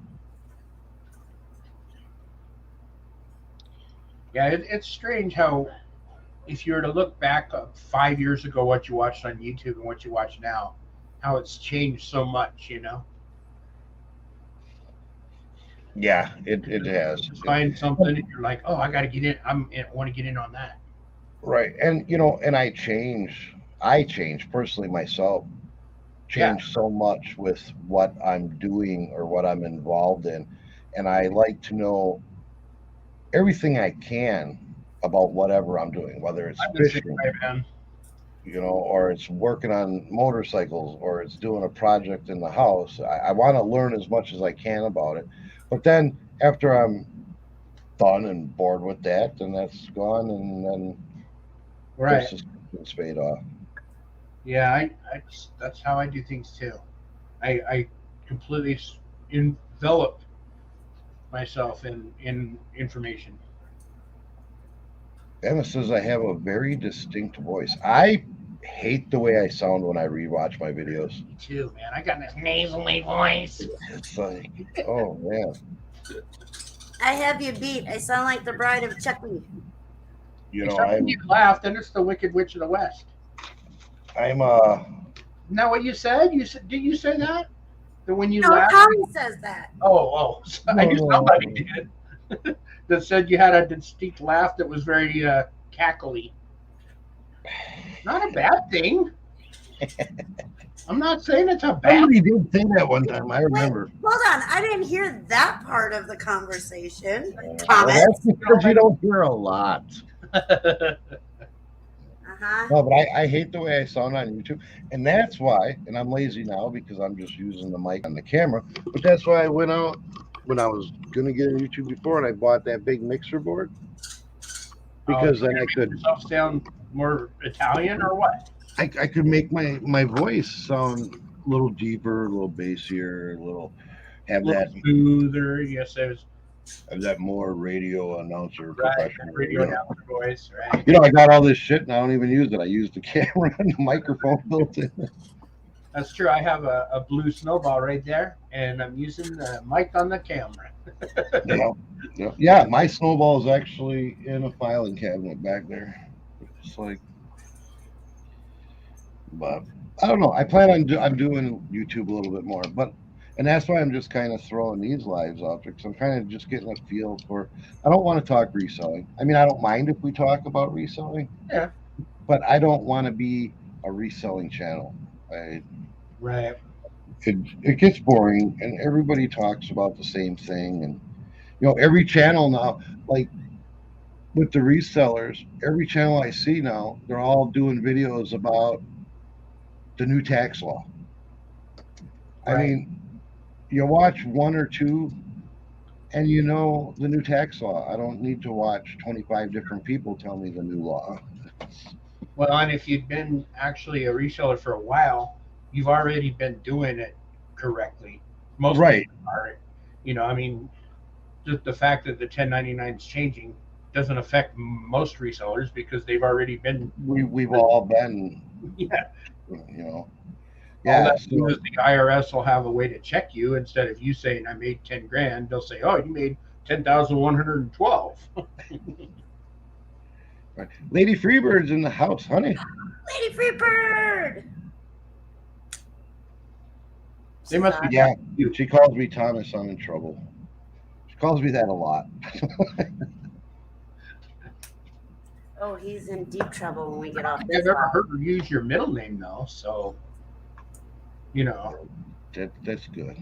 Yeah, it's strange how if you were to look back 5 years ago, what you watched on YouTube and what you watch now, how it's changed so much. Yeah, it has. You find something and you're like, oh, I got to get in. I want to get in on that. Right. And and I change personally myself, Yeah, change so much with what I'm doing or what I'm involved in. And I like to know everything I can about whatever I'm doing, whether it's I'm the same fishing, way, man. or it's working on motorcycles, or it's doing a project in the house. I want to learn as much as I can about it. But then after I'm done and bored with that, then that's gone, and then Right. dust is spade off. Yeah, that's how I do things too. I completely envelop myself in information. Emma says I have a very distinct voice. I hate the way I sound when I rewatch my videos. Me too, man. I got this nasally voice. It's like, oh man, I have you beat. I sound like the bride of Chucky. Except when I'm you laugh, then it's the Wicked Witch of the West. I'm Isn't that what you said? Did you say that? That when you No, laugh? Tommy says that. Oh. I knew No. somebody did. That said you had a distinct laugh that was very cackly. Not a bad thing. I'm not saying it's a bad. somebody did say that one time. I Wait, hold on. I didn't hear that part of the conversation. Well, Thomas. that's because you don't hear a lot. Uh-huh. No, but I hate the way I sound on YouTube, and that's why. And I'm lazy now because I'm just using the mic on the camera. But that's why I went out when I was gonna get on YouTube before, and I bought that big mixer board because then I could Yourself sound more Italian or what? I could make my voice sound a little deeper, a little bassier, a little have A little that smoother. Yes, there's have that more radio announcer right professional. radio announcer voice, right? I got all this shit and I don't even use it. I use the camera and the microphone built in. That's true. I have a blue snowball right there, and I'm using the mic on the camera. Yeah, my snowball is actually in a filing cabinet back there. It's like, but I don't know. I plan on I'm doing YouTube a little bit more, and that's why I'm just kind of throwing these lives out there because I'm kind of just getting a feel for. I don't want to talk reselling. I mean, I don't mind if we talk about reselling. Yeah. But I don't want to be a reselling channel. Right. It gets boring, and everybody talks about the same thing, and every channel now, like with the resellers, every channel I see now, they're all doing videos about the new tax law. Right. I mean, you watch one or two and the new tax law. I don't need to watch 25 different people tell me the new law. Well, and if you've been actually a reseller for a while, you've already been doing it correctly. Most Right. people are. I mean, just the fact that the 1099 is changing doesn't affect most resellers because they've already been. We've all been, Yeah. All that so, is the IRS will have a way to check you instead of you saying I made 10 grand. They'll say, oh, you made 10,112. Right. Lady Freebird's in the house, honey. Lady Freebird. They must be. Yeah, she calls me Thomas. I'm in trouble. She calls me that a lot. Oh, he's in deep trouble when we get off I've this. never heard her use your middle name though, so That's good.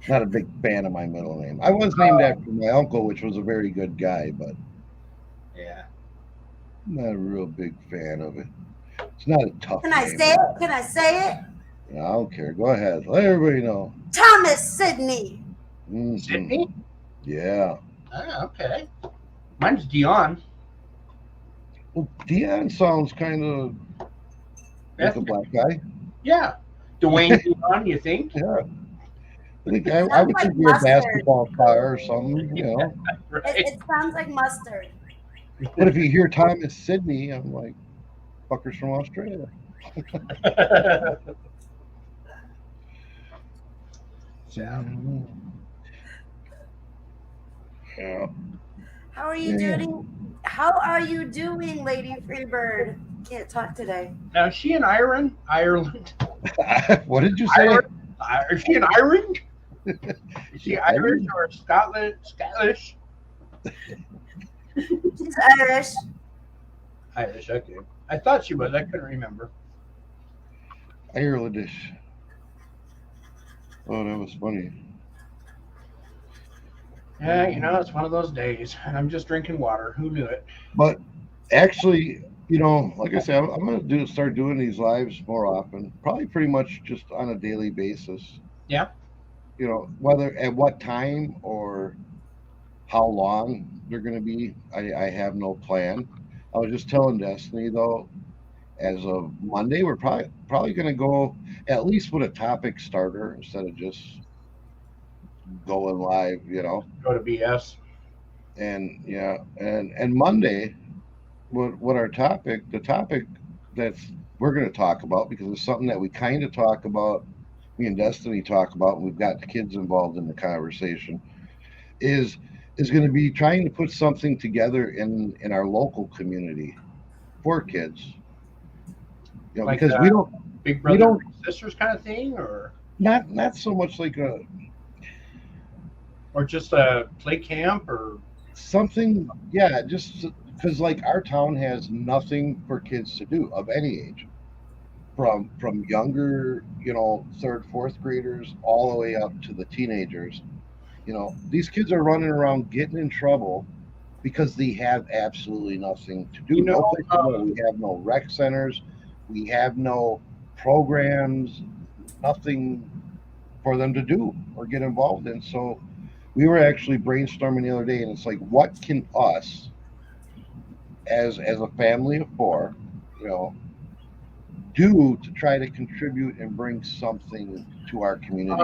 Not a big fan of my middle name. I was named after my uncle, which was a very good guy, but yeah, not a real big fan of it. It's not a tough Can name. I say it? Can I say it? I don't care. Go ahead. Let everybody know. Thomas Sidney. Mm-hmm. Sydney. Yeah. Oh, okay. Mine's Dion. Well, Dion sounds kind of like a black guy. Yeah, Dwayne Dion. You think? Yeah. I think I would think you're a basketball player or something, Right. It sounds like mustard. But if you hear Thomas Sidney, I'm like, fuckers from Australia. Yeah. Yeah. How are you doing? How are you doing, Lady Freebird? Can't talk today. Now, is she in Ireland? What did you say? Is she in Ireland? Is she Irish Ireland? or Scottish? She's Irish. Irish, okay. I thought she was. I couldn't remember. Irelandish. Oh, that was funny. Yeah, it's one of those days. I'm just drinking water. Who knew it? But actually, like I said, I'm going to start doing these lives more often. Probably pretty much just on a daily basis. Yeah. Whether at what time or how long they're going to be, I have no plan. I was just telling Destiny though, as of Monday, we're probably going to go at least with a topic starter instead of just going live. Go to BS. And yeah, and Monday, what our the topic that's we're going to talk about, because it's something that we kind of talk about, me and Destiny talk about, and we've got the kids involved in the conversation, is going to be trying to put something together in our local community for kids. Like because we don't Big Brother Big Sisters kind of thing, or not so much like or just a play camp or something. Yeah, just because like our town has nothing for kids to do of any age, from younger, third, fourth graders all the way up to the teenagers. These kids are running around getting in trouble because they have absolutely nothing to do. No place to go. We have no rec centers. We have no programs, nothing for them to do or get involved in. So we were actually brainstorming the other day, and it's like, what can us, as a family of four, do to try to contribute and bring something to our community?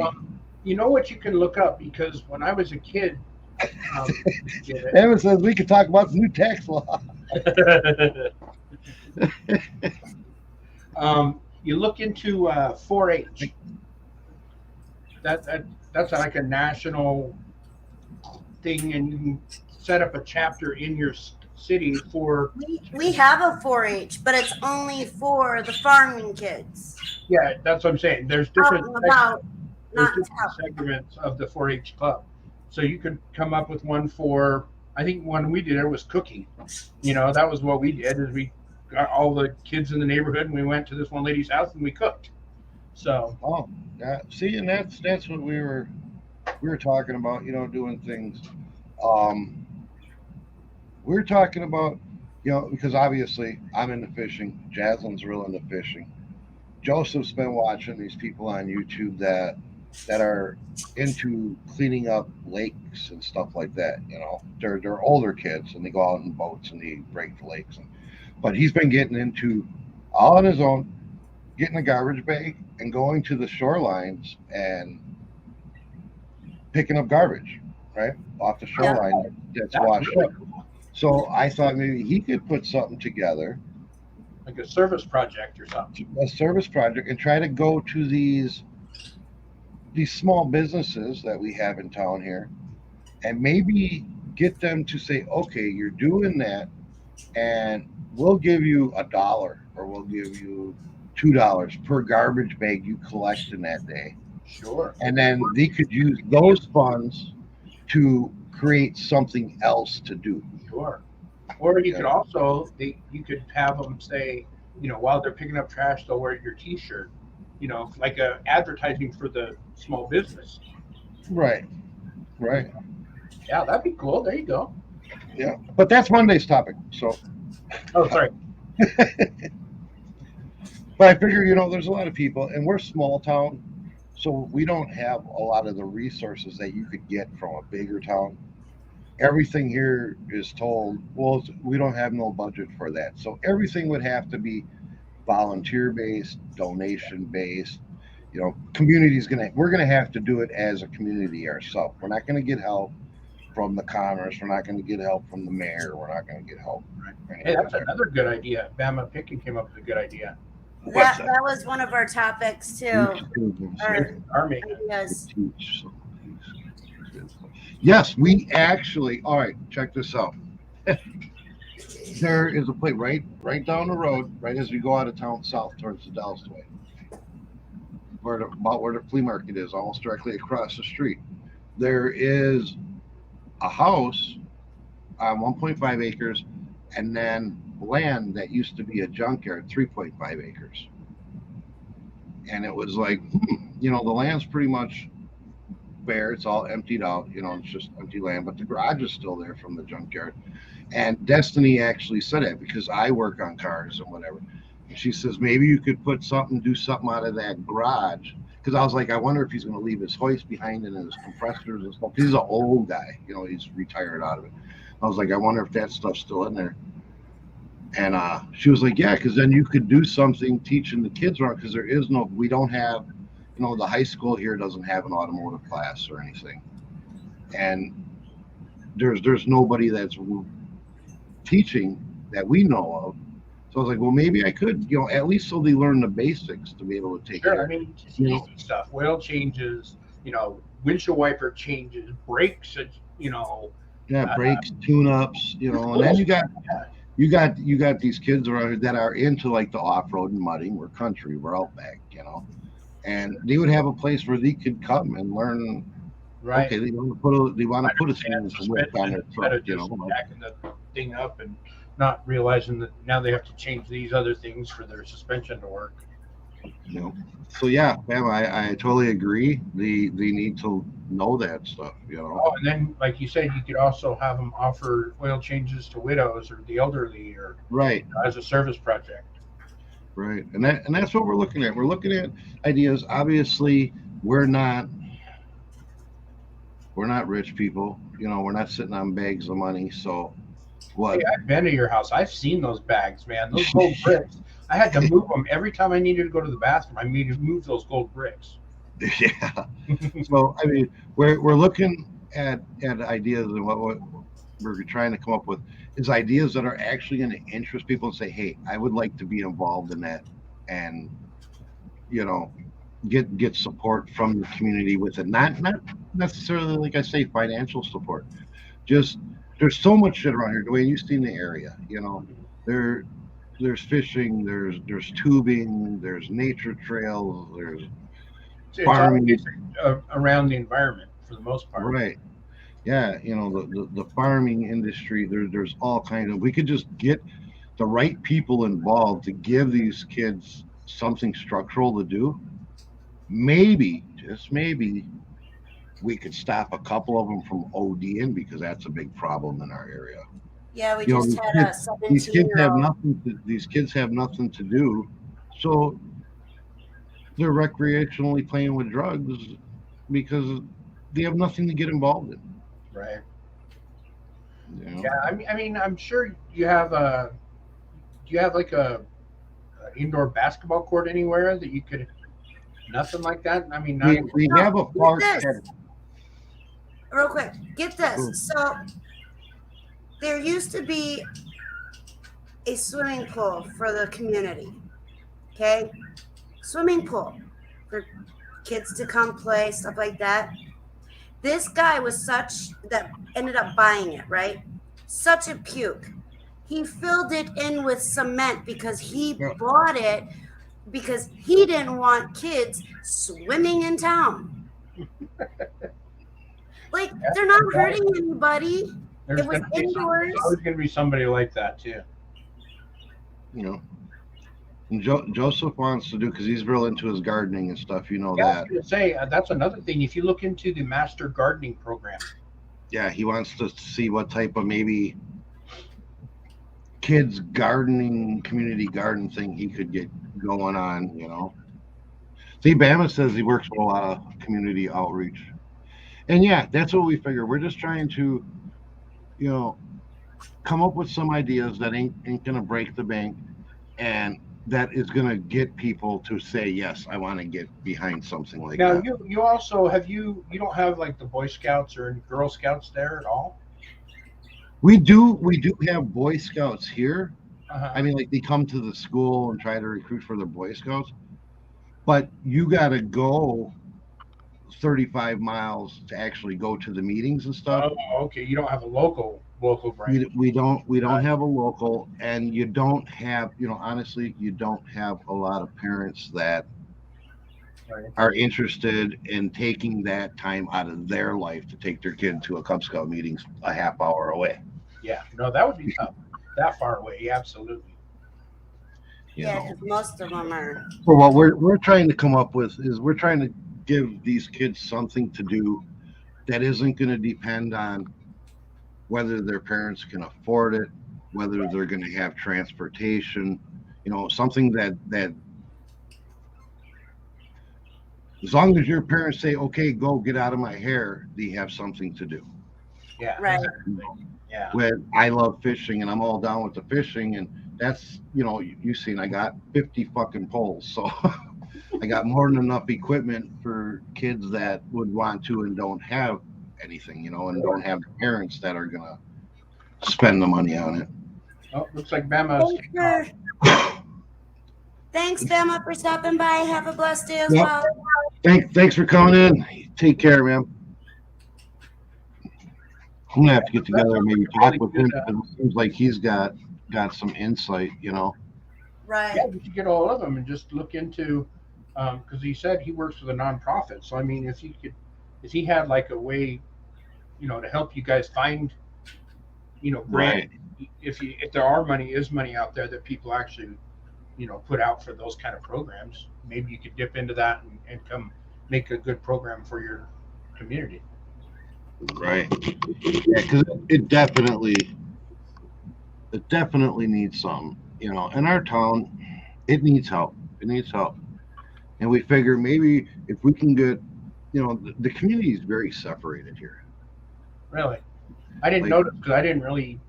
You know what you can look up, because when I was a kid, Evan says we could talk about the new tax law. You look into 4-H. That's like a national thing, and you can set up a chapter in your city for. We have a 4-H, but it's only for the farming kids. Yeah, that's what I'm saying. There's different segments of the 4-H club, so you could come up with one for. I think one we did was cooking. That was what we did, is we got all the kids in the neighborhood and we went to this one lady's house and we cooked. So. Oh, yeah. See, and that's what we were talking about. Doing things. We're talking about, because obviously I'm into fishing. Jasmine's real into fishing. Joseph's been watching these people on YouTube that are into cleaning up lakes and stuff like that. They're older kids and they go out in boats and they break the lakes. But he's been getting into, all on his own, getting a garbage bag and going to the shorelines and picking up garbage, right, off the shoreline that's washed up. So I thought maybe he could put something together, like a service project or something. A service project, and try to go to these small businesses that we have in town here, and maybe get them to say, okay, you're doing that, and we'll give you $1 or we'll give you $2 per garbage bag you collect in that day. Sure. And then they could use those funds to create something else to do. Sure. Or you could also, you could have them say, while they're picking up trash, they'll wear your T-shirt, like a advertising for the small business. Right. Yeah, that'd be cool. There you go. Yeah, but that's Monday's topic. So. Oh, sorry. But I figure, there's a lot of people, and we're a small town, so we don't have a lot of the resources that you could get from a bigger town. Everything here is told, well, we don't have no budget for that. So everything would have to be volunteer-based, donation-based. We're gonna have to do it as a community ourselves. We're not gonna get help from the commerce. We're not gonna get help from the mayor. We're not gonna get help. Hey, that's another good idea. Bama Picking came up with a good idea. That was one of our topics too. Our Yes, we actually, all right, check this out. There is a place right down the road, right as we go out of town south towards the Dallas way, about where the flea market is, almost directly across the street. There is a house on 1.5 acres, and then land that used to be a junkyard, 3.5 acres. And it was like, the land's pretty much bare. It's all emptied out. It's just empty land, but the garage is still there from the junkyard. And Destiny actually said it because I work on cars and whatever. And she says, maybe you could do something out of that garage. Because I was like, I wonder if he's going to leave his hoist behind and his compressors and stuff. He's an old guy. He's retired out of it. I was like, I wonder if that stuff's still in there. And she was like, yeah, because then you could do something teaching the kids around, because we don't have, the high school here doesn't have an automotive class or anything. And there's nobody that's teaching that we know of. So I was like, well, maybe I could, at least so they learn the basics to be able to take Sure, care. I mean, just easy stuff. Oil changes, windshield wiper changes, brakes, brakes, tune-ups, and then you got these kids around here that are into like the off-road and mudding. We're country, we're outback, and they would have a place where they could come and learn. Right. Okay, they want to put a stainless whip on their truck, backing the thing up and not realizing that now they have to change these other things for their suspension to work. So yeah, ma'am, I totally agree. They need to know that stuff, Oh, and then like you said, you could also have them offer oil changes to widows or the elderly, or right, as a service project. Right, and that's what we're looking at. We're looking at ideas. Obviously, we're not rich people. We're not sitting on bags of money. So what? Hey, I've been to your house. I've seen those bags, man. Those gold bricks. I had to move them every time I needed to go to the bathroom. I needed to move those gold bricks. Yeah. So I mean, we're looking at ideas, and what we're trying to come up with is ideas that are actually going to interest people and say, hey, I would like to be involved in that, and get support from the community with it. Not necessarily, like I say, financial support. Just there's so much shit around here. Dwayne, you've seen the area. There's fishing, there's tubing, there's nature trails, there's farming. It's around the environment for the most part. Right. Yeah, the farming industry, there's all kinds of, we could just get the right people involved to give these kids something structural to do. Maybe, just maybe, we could stop a couple of them from ODing, because that's a big problem in our area. Yeah, we just had a 17-year-old. These kids have nothing to do, so they're recreationally playing with drugs because they have nothing to get involved in. Right. Yeah, I mean, I'm sure you have a. Do you have like a indoor basketball court anywhere that you could? Nothing like that. I mean, we have a park. Real quick, get this. So there used to be a swimming pool for the community. Okay, swimming pool for kids to come play, stuff like that. This guy was that ended up buying it, right? Such a puke. He filled it in with cement because he bought it because he didn't want kids swimming in town. Like, they're not hurting anybody. It was indoors. There's always going to be somebody like that too. And Joseph wants to do, because he's real into his gardening and stuff. I was going to say, that's another thing. If you look into the master gardening program. Yeah, he wants to see what type of maybe kids gardening, community garden thing he could get going on, See, Bama says he works with a lot of community outreach. And yeah, that's what we figure. We're just trying to, come up with some ideas that ain't gonna break the bank, and that is gonna get people to say, yes, I want to get behind something like that. Now, you also you don't have like the Boy Scouts or Girl Scouts there at all? We do have Boy Scouts here. Uh-huh. I mean, like, they come to the school and try to recruit for the Boy Scouts, but you got to go 35 miles to actually go to the meetings and stuff. Oh, okay. You don't have a local. local brand. We don't have a local, and you don't have, honestly, you don't have a lot of parents that Right. are interested in taking that time out of their life to take their kid to a Cub Scout meeting a half hour away. Yeah, no, that would be tough. That far away, yeah, absolutely. Yeah, because most of them are. Well, what we're trying to come up with is we're trying to give these kids something to do that isn't going to depend on whether their parents can afford it, whether they're going to have transportation, something that as long as your parents say, okay, go get out of my hair, they have something to do. Yeah, Right. exactly. Yeah. When I love fishing and I'm all down with the fishing, and that's, you've seen I got 50 fucking poles, so I got more than enough equipment for kids that would want to and don't have anything, and don't have parents that are gonna spend the money on it. Oh, looks like Bama's. Thanks, Bama, for stopping by. Have a blessed day as Yep. well. Thanks for coming in. Take care, man. I'm gonna have to get together and maybe talk with him, because it seems like he's got some insight, Right. Yeah, we should get all of them and just look into, because he said he works with a nonprofit. So I mean, if he had like a way, to help you guys find, grant, if there are money out there that people actually, put out for those kind of programs, maybe you could dip into that and come make a good program for your community. Right. Yeah, because it definitely needs some. In our town, it needs help. It needs help, and we figure maybe if we can get, the community is very separated here. Really, I didn't Like- notice because I didn't really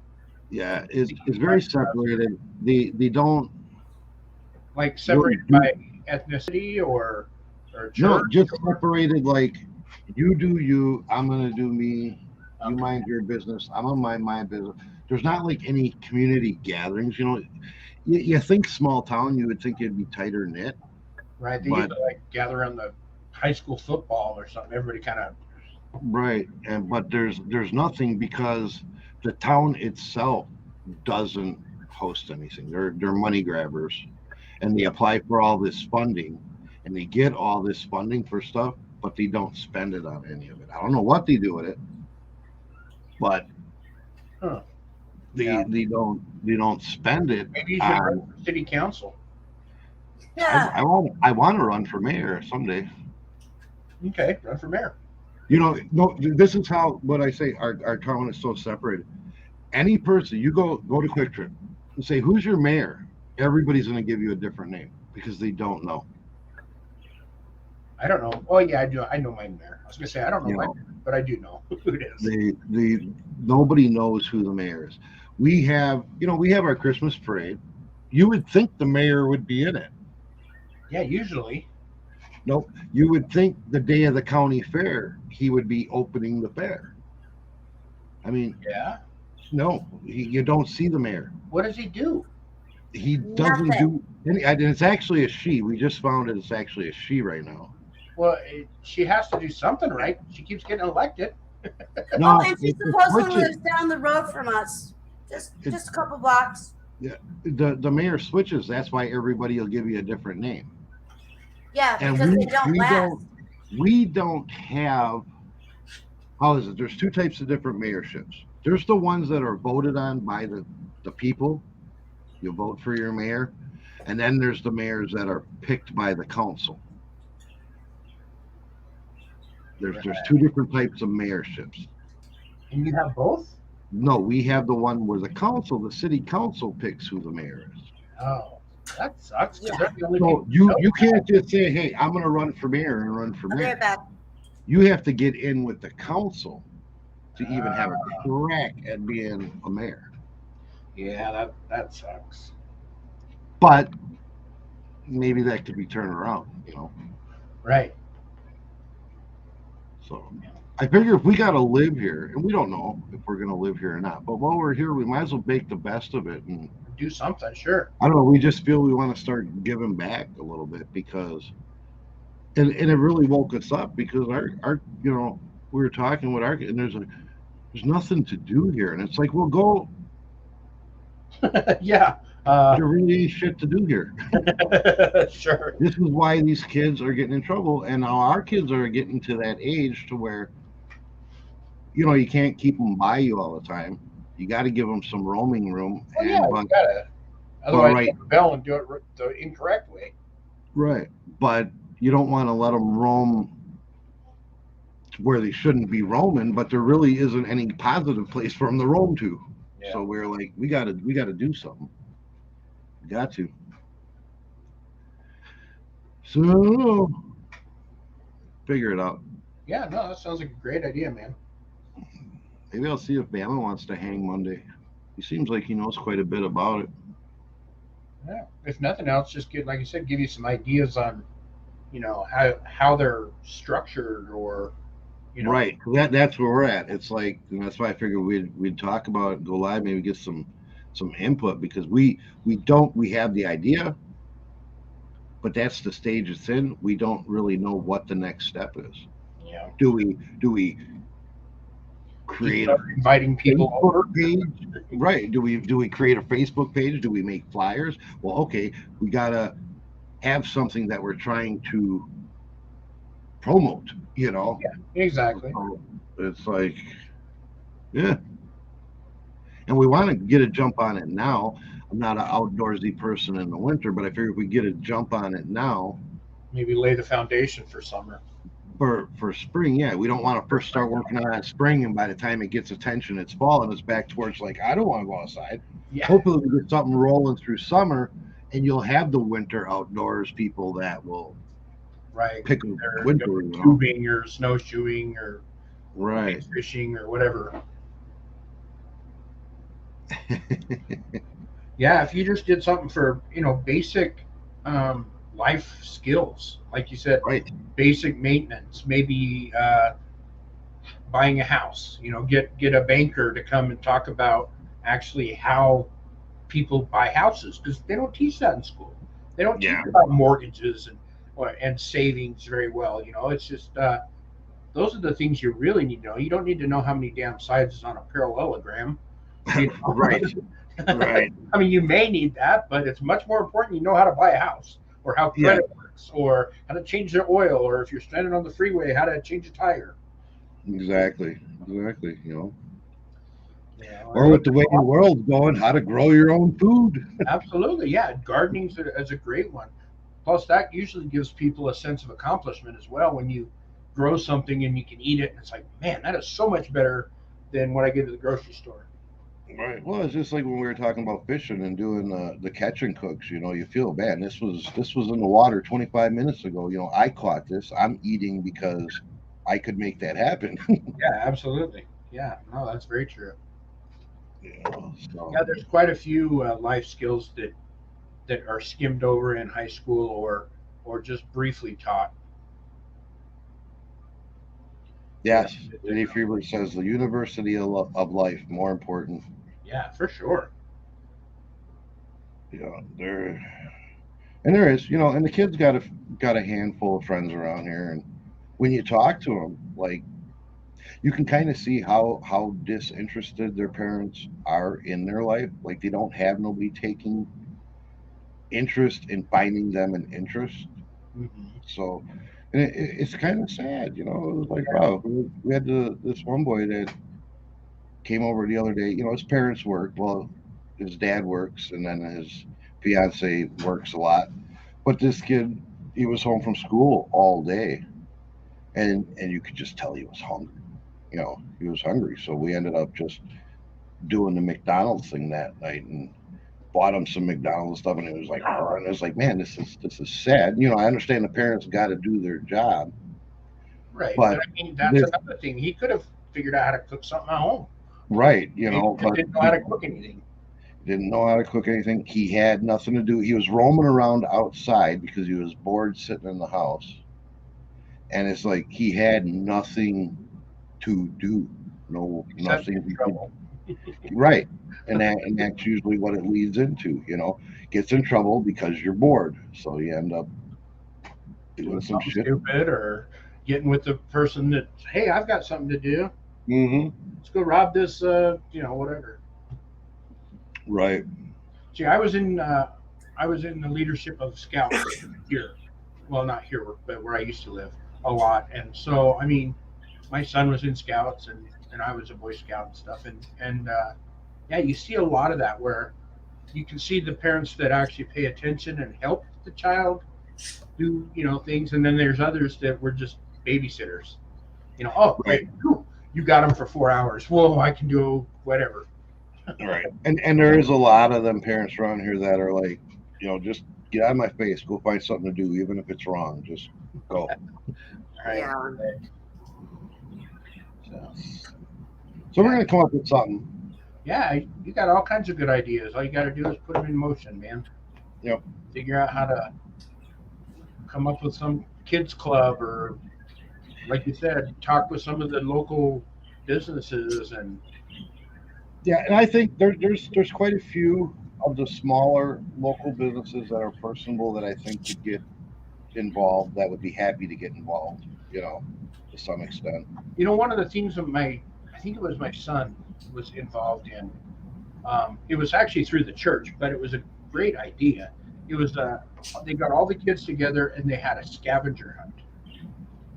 Yeah, it's very separated. They don't. like separated by ethnicity or church. No, just separated. Like, you do you, I'm gonna do me. You Okay. mind your business, I'm gonna mind my business. There's not like any community gatherings. You think small town, you would think it'd be tighter knit. Right, they used to like gather around the high school football or something. Everybody kind of Right, but there's nothing, because the town itself doesn't host anything. They're money grabbers, and they apply for all this funding, and they get all this funding for stuff, but they don't spend it on any of it. I don't know what they do with it, but Huh. they don't spend it. maybe you should run for city council. Yeah. I want to run for mayor someday. Okay, run for mayor. No, this is what I say. Our town is so separated. Any person, you go to Quick Trip and say, who's your mayor? Everybody's going to give you a different name, because they don't know. I don't know. Oh yeah, I do. I know my mayor. I was gonna say I don't know You my know. mayor, but I do know who it is. Nobody knows who the mayor is. We have our Christmas parade. You would think the mayor would be in it. Yeah, usually. Nope. You would think the day of the county fair, he would be opening the fair. I mean, Yeah. no, you don't see the mayor. What does he do? He doesn't Nothing. do any. And it's actually a she. We just found it's actually a she right now. Well, she has to do something, right? She keeps getting elected. No, Oh, and she it supposedly switches. lives down the road from us. Just a couple blocks. The mayor switches. That's why everybody will give you a different name. Yeah, And because they don't last. we don't have. How is it? There's two types of different mayorships. There's the ones that are voted on by the people. You vote for your mayor, and then there's the mayors that are picked by the council. There's two different types of mayorships. And you have both? No, we have the one where the city council picks who the mayor is. Oh, that sucks. 'Cause Yeah. they're the only So people who know. you can't just say, hey, I'm going to run for mayor and run for I'll be mayor. right back. You have to get in with the council to even have a crack at being a mayor. Yeah, that sucks. But maybe that could be turned around, Right. So I figure if we got to live here, and we don't know if we're going to live here or not, but while we're here, we might as well make the best of it. And Do something, sure. I don't know, we just feel we want to start giving back a little bit, because, and it really woke us up, because our we were talking with and there's there's nothing to do here. And it's like, well, go. Yeah. There really ain't shit to do here. Sure. This is why these kids are getting in trouble, and now our kids are getting to that age to where you can't keep them by you all the time. You got to give them some roaming room, Well, yeah, and you gotta. but Otherwise, right, you rebel and do it the incorrect way. right, but you don't want to let them roam where they shouldn't be roaming, but there really isn't any positive place for them to roam to. Yeah. So we're like, we gotta do something. We got to. So figure it out. Yeah, no, that sounds like a great idea, man. Maybe I'll see if Bama wants to hang Monday. He seems like he knows quite a bit about it. Yeah. If nothing else, just get, like you said, give you some ideas on, how they're structured, or, Right. That's where we're at. It's like, and that's why I figured we'd talk about it, go live, maybe get some input, because we have the idea, but that's the stage it's in. We don't really know what the next step is. Yeah. Do we Just create a start inviting people over. Facebook page? Right. Do we create a Facebook page? Do we make flyers? Well, okay, we gotta have something that we're trying to promote, Yeah, exactly. So it's like, yeah. And we want to get a jump on it now. I'm not an outdoorsy person in the winter, but I figure if we get a jump on it now Maybe lay the foundation for summer. for spring, yeah, we don't want to first start working on that spring, and by the time it gets attention, it's fall, and it's back towards like I don't want to go outside. Yeah. Hopefully, we get something rolling through summer, and you'll have the winter outdoors people that will Right. pick up Or winter. tubing or snowshoeing or Right. ice fishing or whatever. Yeah, if you just did something for basic life skills, like you said, Right. basic maintenance, maybe buying a house. Get a banker to come and talk about actually how people buy houses, because they don't teach that in school. They don't teach Yeah. about mortgages and savings very well. It's just those are the things you really need to know. You don't need to know how many damn sides is on a parallelogram. Right. Right. I mean, you may need that, but it's much more important you know how to buy a house, or how credit works, or how to change their oil, or if you're stranded on the freeway, how to change a tire. Exactly. Yeah, Or with the way the world's going, how to grow your own food. absolutely, yeah. Gardening is a great one. Plus, that usually gives people a sense of accomplishment as well when you grow something and you can eat it, and it's like, man, that is so much better than what I get at the grocery store. Right. Well, it's just like when we were talking about fishing and doing the catch and cooks. You feel bad. This was in the water 25 minutes ago. I caught this. I'm eating because I could make that happen. Yeah, absolutely. Yeah, no, that's very true. So, Yeah, there's quite a few life skills that are skimmed over in high school, or just briefly taught. yes, Eddie Freeberg says the university of life more important. Yeah, for sure. There and there is, and the kids got a handful of friends around here, and when you talk to them, like you can kind of see how disinterested their parents are in their life. Like they don't have nobody taking interest in finding them an interest. Hmm. So, and it's kind of sad. It was like, wow, we had this one boy that came over the other day. His parents work. Well, his dad works, and then his fiance works a lot. But this kid, he was home from school all day, and you could just tell he was hungry. He was hungry. So we ended up just doing the McDonald's thing that night and bought him some McDonald's stuff. And it was like, oh, and it was like, man, this is sad. I understand the parents got to do their job, Right, but but I mean that's another thing. He could have figured out how to cook something at home. right, Maybe he but didn't know how to cook anything. didn't know how to cook anything. He had nothing to do. He was roaming around outside because he was bored sitting in the house. And it's like he had nothing to do. No, Except nothing. in trouble. Right. And that's usually what it leads into. Gets in trouble because you're bored. So you end up doing Doing some something shit. stupid, or getting with the person that, hey, I've got something to do. Mm-hmm. Let's go rob this, whatever. Right. See, I was in the leadership of scouts here. Well, not here, but where I used to live a lot. And so, I mean, my son was in scouts, and I was a Boy Scout and stuff. And yeah, you see a lot of that where you can see the parents that actually pay attention and help the child do, things. And then there's others that were just babysitters. Oh, Right. great. Whew, you got them for 4 hours. Whoa, I can do whatever. Right. And there is a lot of them parents around here that are like, just get out of my face. Go find something to do, even if it's wrong. Just go. Right. Yeah. So we're gonna come up with something. Yeah, you got all kinds of good ideas. All you got to do is put them in motion, man. Yep. Figure out how to come up with some kids club, or like you said, talk with some of the local businesses. And Yeah, and I think there's quite a few of the smaller local businesses that are personable that I think could get involved. That would be happy to get involved. To some extent. one of the things that I think it was my son was involved in. It was actually through the church, but it was a great idea. It was they got all the kids together and they had a scavenger hunt,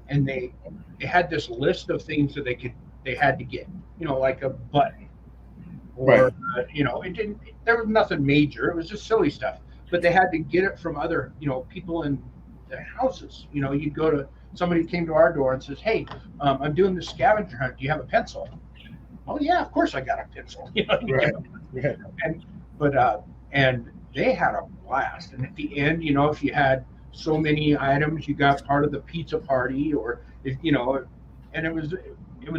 and they had this list of things that they had to get, like a button, or Right. it didn't. There was nothing major. It was just silly stuff, but they had to get it from other, people in their houses. You'd go to somebody came to our door and says, "Hey, I'm doing this scavenger hunt. Do you have a pencil?" Oh yeah, of course I got a pencil. Right. Right. And they had a blast. And at the end, if you had so many items, you got part of the pizza party, or if and it was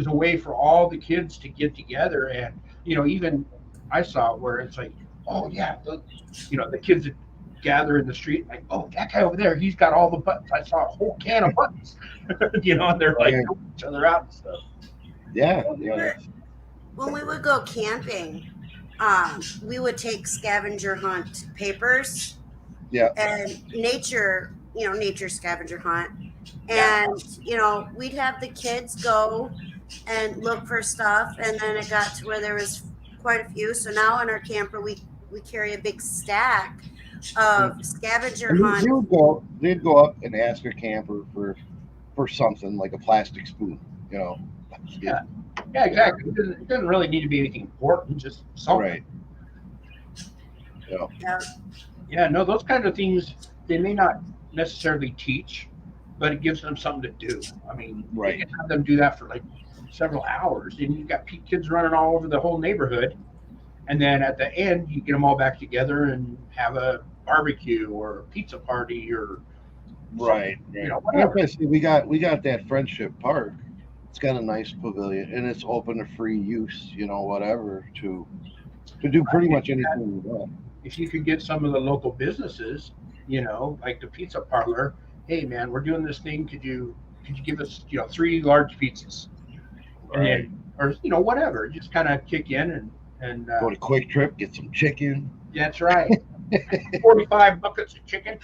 a way for all the kids to get together. And even I saw it where it's like, oh yeah, the kids that gather in the street, like, oh, that guy over there, he's got all the buttons. I saw a whole can of buttons, and they're like helping each other out and stuff. Yeah. Yeah. When we would go camping, we would take scavenger hunt papers. Yeah. And nature scavenger hunt. Yeah. And, we'd have the kids go and look for stuff. And then it got to where there was quite a few. So now in our camper, we carry a big stack of scavenger And hunt. they'd go up and ask a camper for something like a plastic spoon. Yeah. Yeah, exactly. It doesn't really need to be anything important, just something. Right. Yeah. Yeah, no, those kind of things, they may not necessarily teach, but it gives them something to do. I mean, Right. you can have them do that for like several hours, and you've got kids running all over the whole neighborhood. And then at the end, you get them all back together and have a barbecue or a pizza party or Right. whatever. Like I see, we got that Friendship Park. It's got a nice pavilion and it's open to free use. Whatever to do pretty much anything you want. If you could get some of the local businesses, like the pizza parlor, hey man, we're doing this thing. Could you give us 3 large pizzas, Right. or whatever, just kind of kick in and Go to Quick Trip, get some chicken. that's right. 45 buckets of chicken.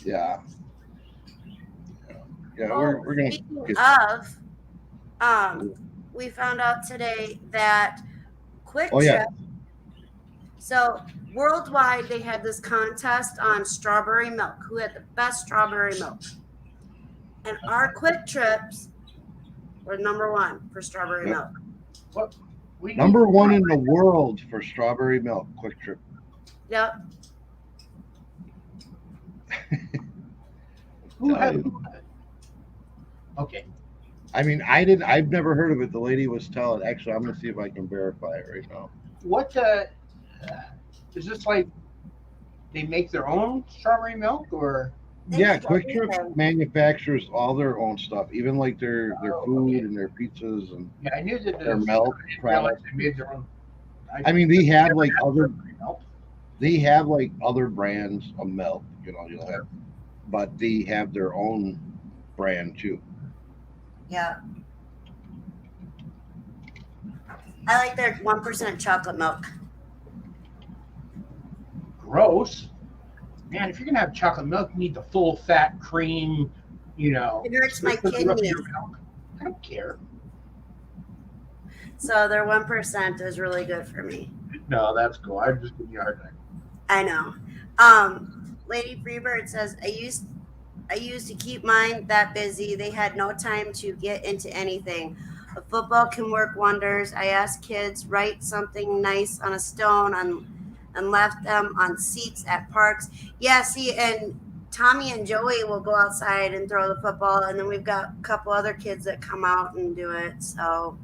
Yeah. Yeah, Well, we're gonna speaking get, of, we found out today that Quick Oh, yeah. Trip. So worldwide, they had this contest on strawberry milk. Who had the best strawberry milk? And our Quick Trips were #1 for strawberry Yep. milk. What we number 1 in the world for strawberry milk. Quick Trip. Yep. who had okay. I mean, I've never heard of it. The lady was telling. Actually, I'm gonna see if I can verify it right now. What is this like? They make their own strawberry milk, or Yeah, Quick Trip manufactures all their own stuff, even like their food and their pizzas and yeah, I knew that their milk I didn't realize products. they made their own. I mean, they have like other milk. brands of milk. You'll have, but they have their own brand too. Yeah. I like their 1% chocolate milk. Gross. Man, if you're gonna have chocolate milk, you need the full fat cream, you know, It hurts my for the rest of your kidneys. milk. I don't care. So their 1% is really good for me. No, that's cool. I'm just giving you a hard time. I know. Lady Freebird says I used to keep mine that busy. They had no time to get into anything. A football can work wonders. I asked kids write something nice on a stone and left them on seats at parks. Yeah, see, and Tommy and Joey will go outside and throw the football, and then we've got a couple other kids that come out and do it. So,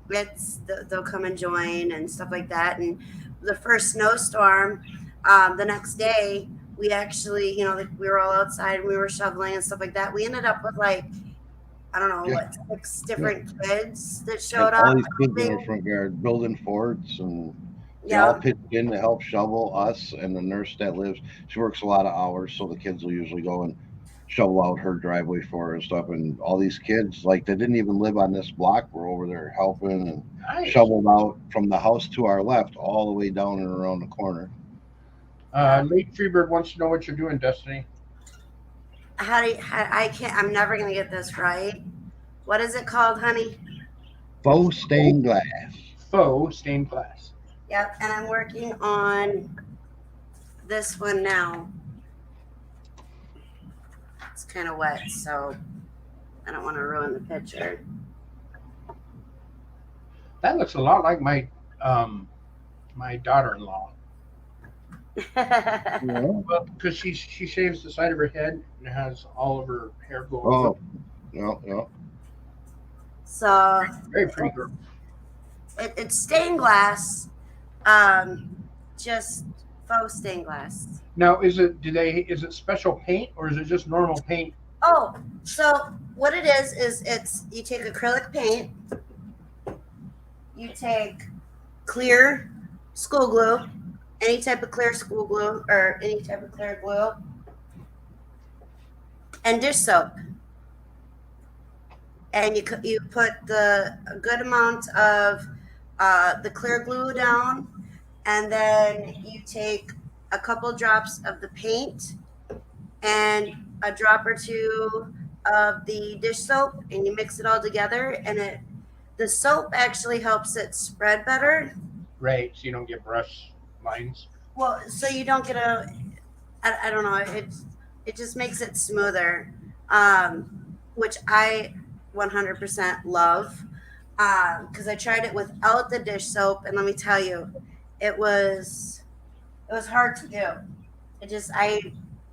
they'll come and join and stuff like that. And the first snowstorm, the next day, we actually, we were all outside and we were shoveling and stuff like that. We ended up with like, I don't know, Yeah. 6 different kids that And showed all up. these kids in our front yard building forts, and they all pitched in to help shovel. Us and the nurse that lives, she works a lot of hours, so the kids will usually go and shovel out her driveway for her and stuff. And all these kids, like, they didn't even live on this block, were over there helping and Nice. shoveled out from the house to our left all the way down and around the corner. Late Freebird wants to know what you're doing, Destiny. I'm never going to get this right. What is it called, honey? Faux stained glass. Faux stained glass. Yep, and I'm working on this one now. It's kind of wet, so I don't want to ruin the picture. That looks a lot like my daughter-in-law. Yeah. Well, because she shaves the side of her head and has all of her hair go over. Oh, no. So Very pretty girl. it's stained glass, just faux stained glass. Now, is it special paint or is it just normal paint? Oh, so what it is it's you take acrylic paint, you take clear school glue, any type of clear school glue or any type of clear glue, and dish soap. And you put a good amount of the clear glue down, and then you take a couple drops of the paint and a drop or two of the dish soap, and you mix it all together, and the soap actually helps it spread better. Right, so you don't get brush lines. Well, so you don't get I don't know, it just makes it smoother, which I 100% love, because I tried it without the dish soap, and let me tell you, it was hard to do. I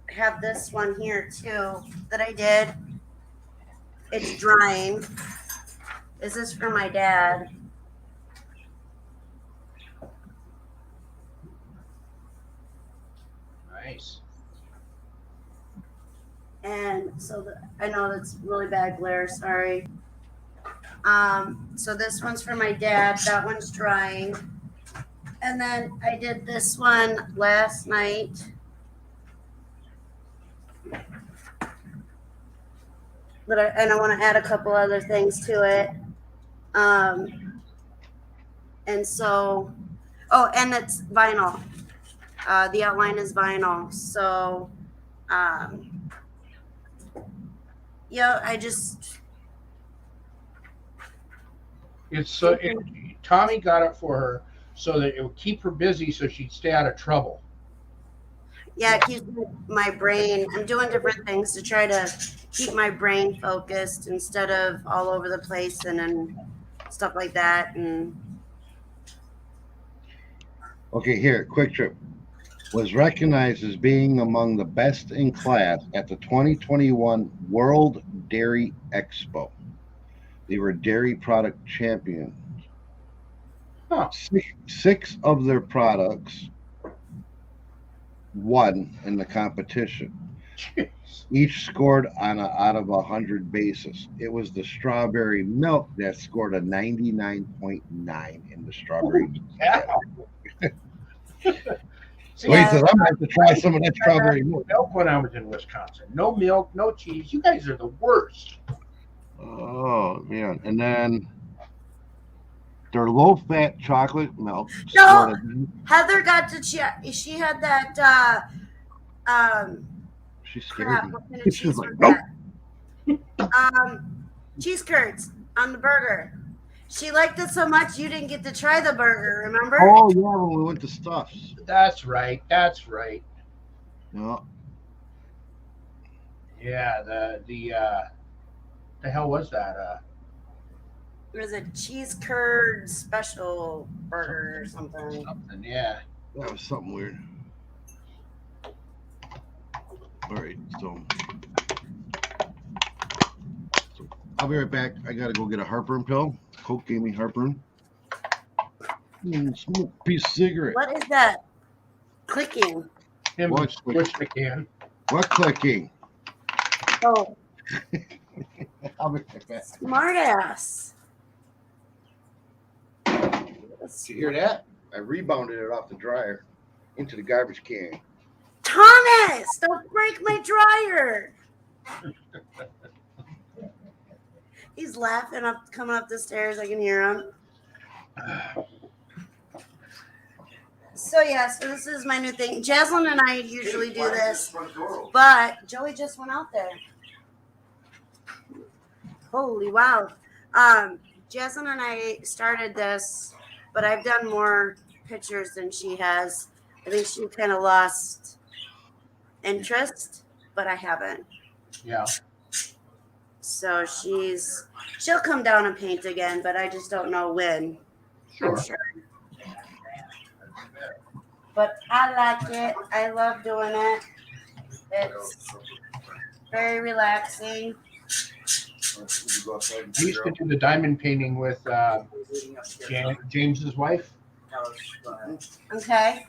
have this one here too that I did. It's drying. This is for my dad. Nice. And so I know that's really bad glare, sorry. So this one's for my dad. That one's drying. And then I did this one last night. And I want to add a couple other things to it. And so, and it's vinyl. The outline is vinyl. So, Tommy got it for her so that it would keep her busy so she'd stay out of trouble. Yeah, it keeps my brain. I'm doing different things to try to keep my brain focused instead of all over the place and stuff like that. And Okay, here, Quick Trip was recognized as being among the best in class at the 2021 World Dairy Expo. They were dairy product champions. Huh. Six of their products won in the competition. Jeez. Each scored on out of 100 basis. It was the strawberry milk that scored a 99.9 in the strawberry. Yeah. So he says, I'm going to have to try some of that strawberry milk. Milk when I was in Wisconsin. No milk, no cheese. You guys are the worst. Oh, man. And then their low-fat chocolate milk. No, Heather got to, she had that, She scared Crap, me. what kind of She's cheese like, was nope. that? Cheese curds on the burger. She liked it so much you didn't get to try the burger, remember? Oh yeah, when we went to Stuffs. That's right. That's right. No, Yeah. The hell was that? It was a cheese curd special burger or something. Something. Yeah. that was something weird. All right, so I'll be right back. I gotta go get a heartburn pill. Coke gave me heartburn. Smoke a piece of cigarette. What is that clicking? Him What? switch the can. What clicking? Oh, I'll be right back. smart ass. Did you hear that? I rebounded it off the dryer into the garbage can. Thomas, don't break my dryer. He's laughing up, coming up the stairs. I can hear him. So this is my new thing. Jaslyn and I usually do this, but Joey just went out there. Holy wow. Jaslyn and I started this, but I've done more pictures than she has. I think she kind of lost interest, but I haven't. Yeah. So she'll come down and paint again, but I just don't know when. Sure. I'm sure. But I like it. I love doing it. It's very relaxing. I used to do the diamond painting with James's wife. Okay.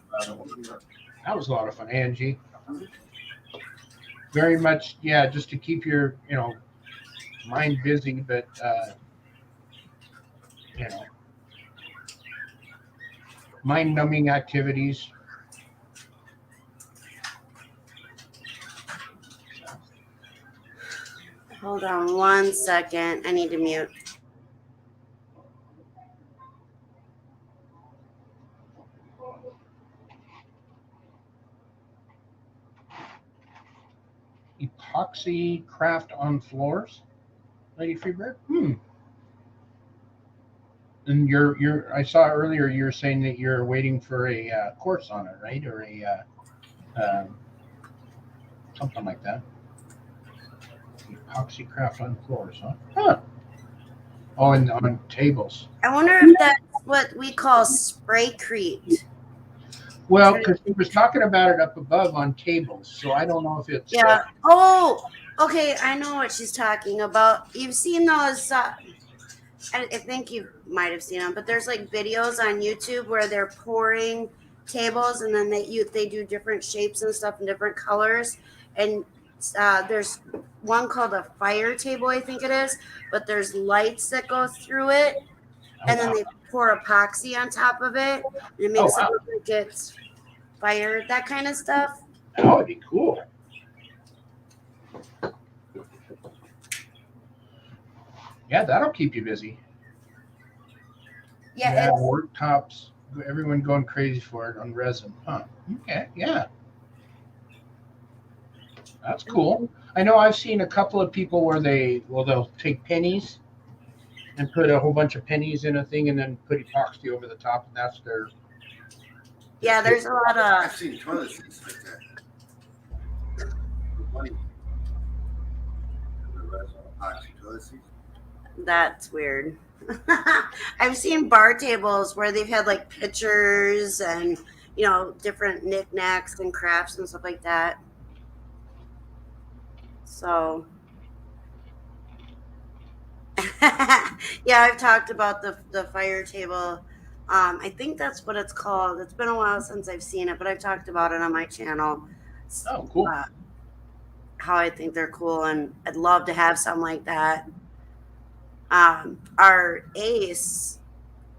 That was a lot of fun, Angie. Very much, yeah, just to keep your, mind busy, but mind-numbing activities. Hold on 1 second. I need to mute. Epoxy craft on floors, Lady Freebird. And I saw earlier you were saying that you're waiting for a course on it, right? Or a something like that. Epoxy craft on floors, huh? Oh, and on tables. I wonder if that's what we call spraycrete. Well, because he was talking about it up above on tables, so I don't know if it's Yeah. Oh, okay. I know what she's talking about. You've seen those. I think you might have seen them, but there's like videos on YouTube where they're pouring tables, and then they do different shapes and stuff in different colors. And there's one called a fire table, I think it is, but there's lights that go through it, and then they pour epoxy on top of it, and it makes it look like it's fired, that kind of stuff. That would be cool. Yeah, that'll keep you busy. Yeah, worktops, everyone going crazy for it on resin. Huh. Okay, yeah. That's cool. I know I've seen a couple of people where they'll take pennies and put a whole bunch of pennies in a thing and then put epoxy over the top, and that's their. Yeah, there's a lot of. I've seen toilet seats like that. Money. Epoxy toilet seats. That's weird. I've seen bar tables where they've had like pictures and different knickknacks and crafts and stuff like that. So yeah, I've talked about the fire table. I think that's what it's called. It's been a while since I've seen it, but I've talked about it on my channel. Oh, cool. How I think they're cool, and I'd love to have something like that. Our Ace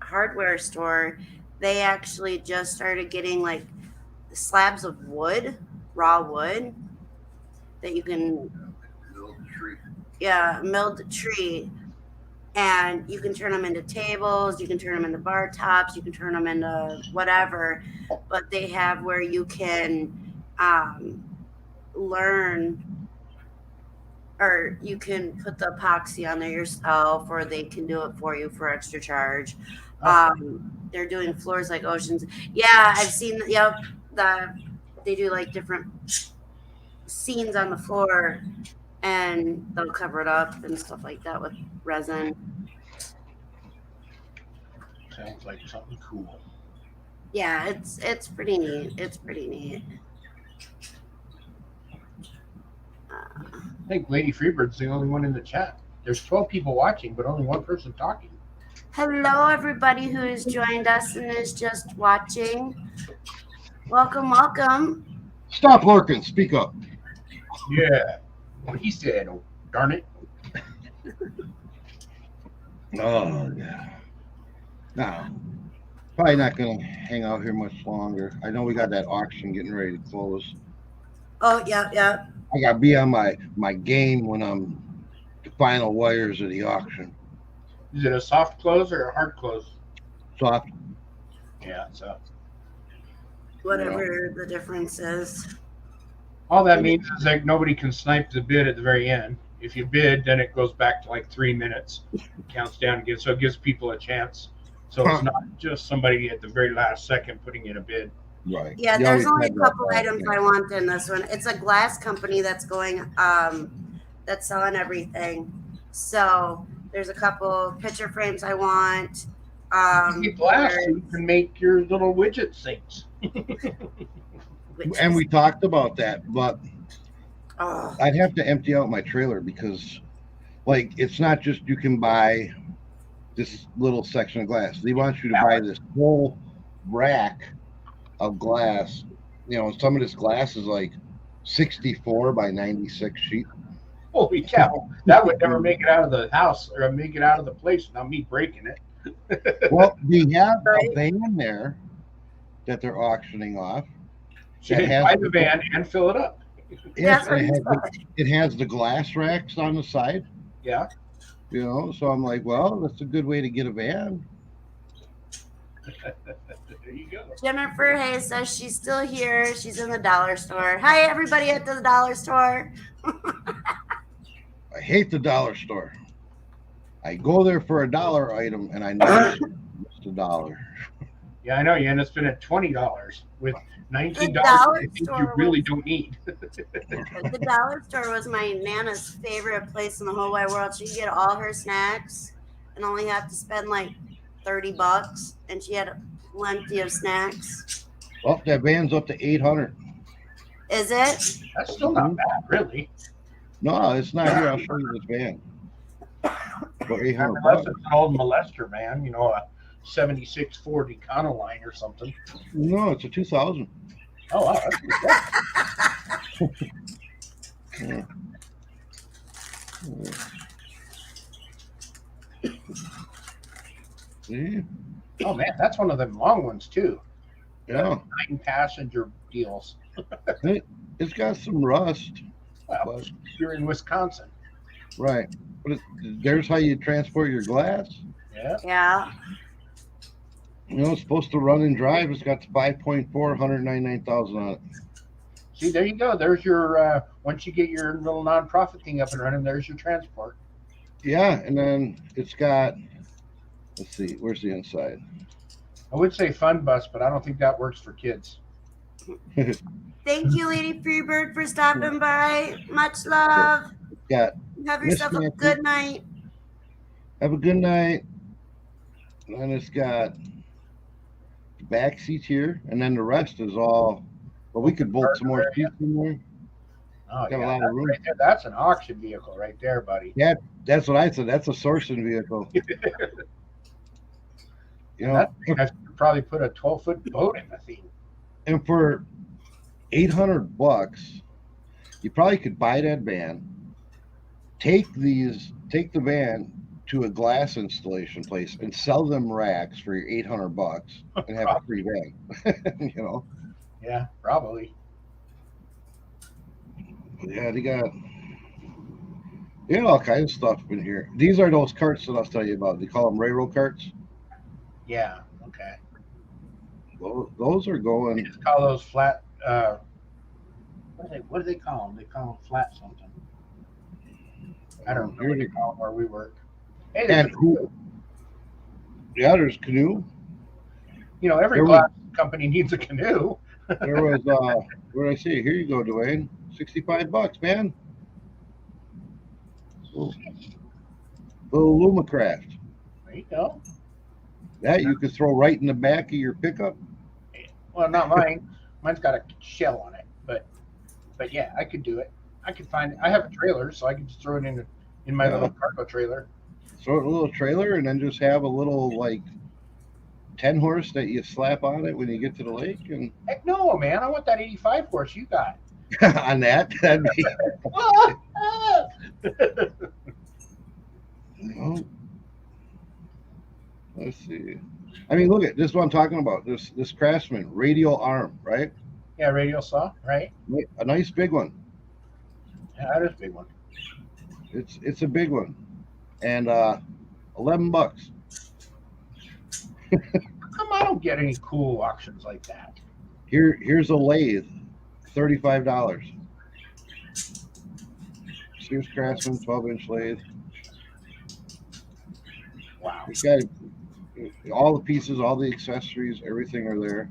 hardware store, they actually just started getting like slabs of wood, raw wood, that you can milled tree, and you can turn them into tables, you can turn them into bar tops, you can turn them into whatever. But they have where you can learn, or you can put the epoxy on there yourself, or they can do it for you for extra charge. They're doing floors like Oceans. Yeah, I've seen. Yep, they do like different scenes on the floor, and they'll cover it up and stuff like that with resin. Sounds like something cool. Yeah, it's pretty neat. It's pretty neat. I think Lady Freebird's the only one in the chat. There's 12 people watching, but only one person talking. Hello, everybody who has joined us and is just watching. Welcome, welcome. Stop lurking. Speak up. Yeah. What he said, oh, darn it. Oh, yeah. No. Probably not going to hang out here much longer. I know we got that auction getting ready to close. Oh, yeah. I got to be on my game when I'm the final wires of the auction. Is it a soft close or a hard close? Soft. Yeah, so. Whatever the difference is. All that means is that nobody can snipe the bid at the very end. If you bid, then it goes back to like 3 minutes. It counts down again, so it gives people a chance. So it's not just somebody at the very last second putting in a bid. Right. Yeah, You there's always only a have couple that items I want in this one. It's a glass company that's going, that's selling everything. So there's a couple picture frames I want. You get glass, so you can make your little widget things. And we talked about that, but Oh, I'd have to empty out my trailer because, like, it's not just you can buy this little section of glass. They want you to buy this whole rack of glass. You know, some of this glass is like 64 by 96 sheet. Holy cow. That would never make it out of the house or make it out of the place without me breaking it. Well, we have a van there that they're auctioning off. You That can has buy the van and fill it up. Yes, that's what it has the glass racks on the side. Yeah. You know, so I'm like, well, that's a good way to get a van. There you go. Jennifer Hayes says she's still here. She's in the dollar store. Hi, everybody at the dollar store. I hate the dollar store. I go there for a $1 item and I know it's $1. Yeah, I know. You end up spending $20 with $19 dollar I think you store really was- don't need. The dollar store was my Nana's favorite place in the whole wide world. She could get all her snacks and only have to spend like $30, and she had plenty of snacks. Well, that van's up to 800. Is it? That's still not bad, really. No, it's not here. I'll show you this van. For 800 Unless bucks. it's an old molester, man. You know, a 76 Ford Econoline or something. No, it's a 2000. Oh, wow. That's good. Yeah. Yeah. Oh, man. That's one of them long ones, too. Yeah. 9-passenger deals. It's got some rust. Well, But, you're in Wisconsin. right. But there's how you transport your glass. Yeah. Yeah. You know, it's supposed to run and drive. It's got the 5.4, 199,000 on it. See, there you go. There's your, once you get your little nonprofit thing up and running, there's your transport. Yeah, and then it's got, let's see, where's the inside? I would say fun bus, but I don't think that works for kids. Thank you, Lady Freebird, for stopping by. Much love. Got, Have Miss yourself a Nancy. good night. have a good night. And then it's got the back seats here, and then the rest is all, well, we could bolt some more seats in there. Oh, Got a yeah. lot of That's, room. right there. That's an auction vehicle right there, buddy. That's what I said. That's a sourcing vehicle. You know, That thing, I could probably put a 12-foot boat in the thing. and for 800 bucks, you probably could buy that van, take the van to a glass installation place and sell them racks for your 800 bucks and have a free van. You know, Yeah, probably. yeah, they got all kinds of stuff in here. These are those carts that I was telling you about. They call them railroad carts. Yeah, okay. Those are They going. just call those flat, What do they call them? They call them flat something. I don't know what they call them where we work. Hey, And who? Yeah, there's canoe. you know, every There glass company needs a canoe. There was what did I say? Here you go, Dwayne. $65, man. Little Lumacraft. There you go. That you could throw right in the back of your pickup. Well, not mine. Mine's got a shell on it, but yeah, I could do it. I could find it. I have a trailer, so I can just throw it in my Yeah. little cargo trailer. Throw it in a little trailer and then just have a little like 10 horse that you slap on it when you get to the lake and Heck no, man! I want that 85 horse you got. on that'd be no. Let's see. I mean, look at this is what I'm talking about. This Craftsman radial arm, right? Yeah, radial saw, right? A nice big one. Yeah, that is a big one. It's a big one. And $11. How come I don't get any cool auctions like that? Here's a lathe, $35. Sears Craftsman 12-inch lathe. Wow. It's got all the pieces, all the accessories, everything are there.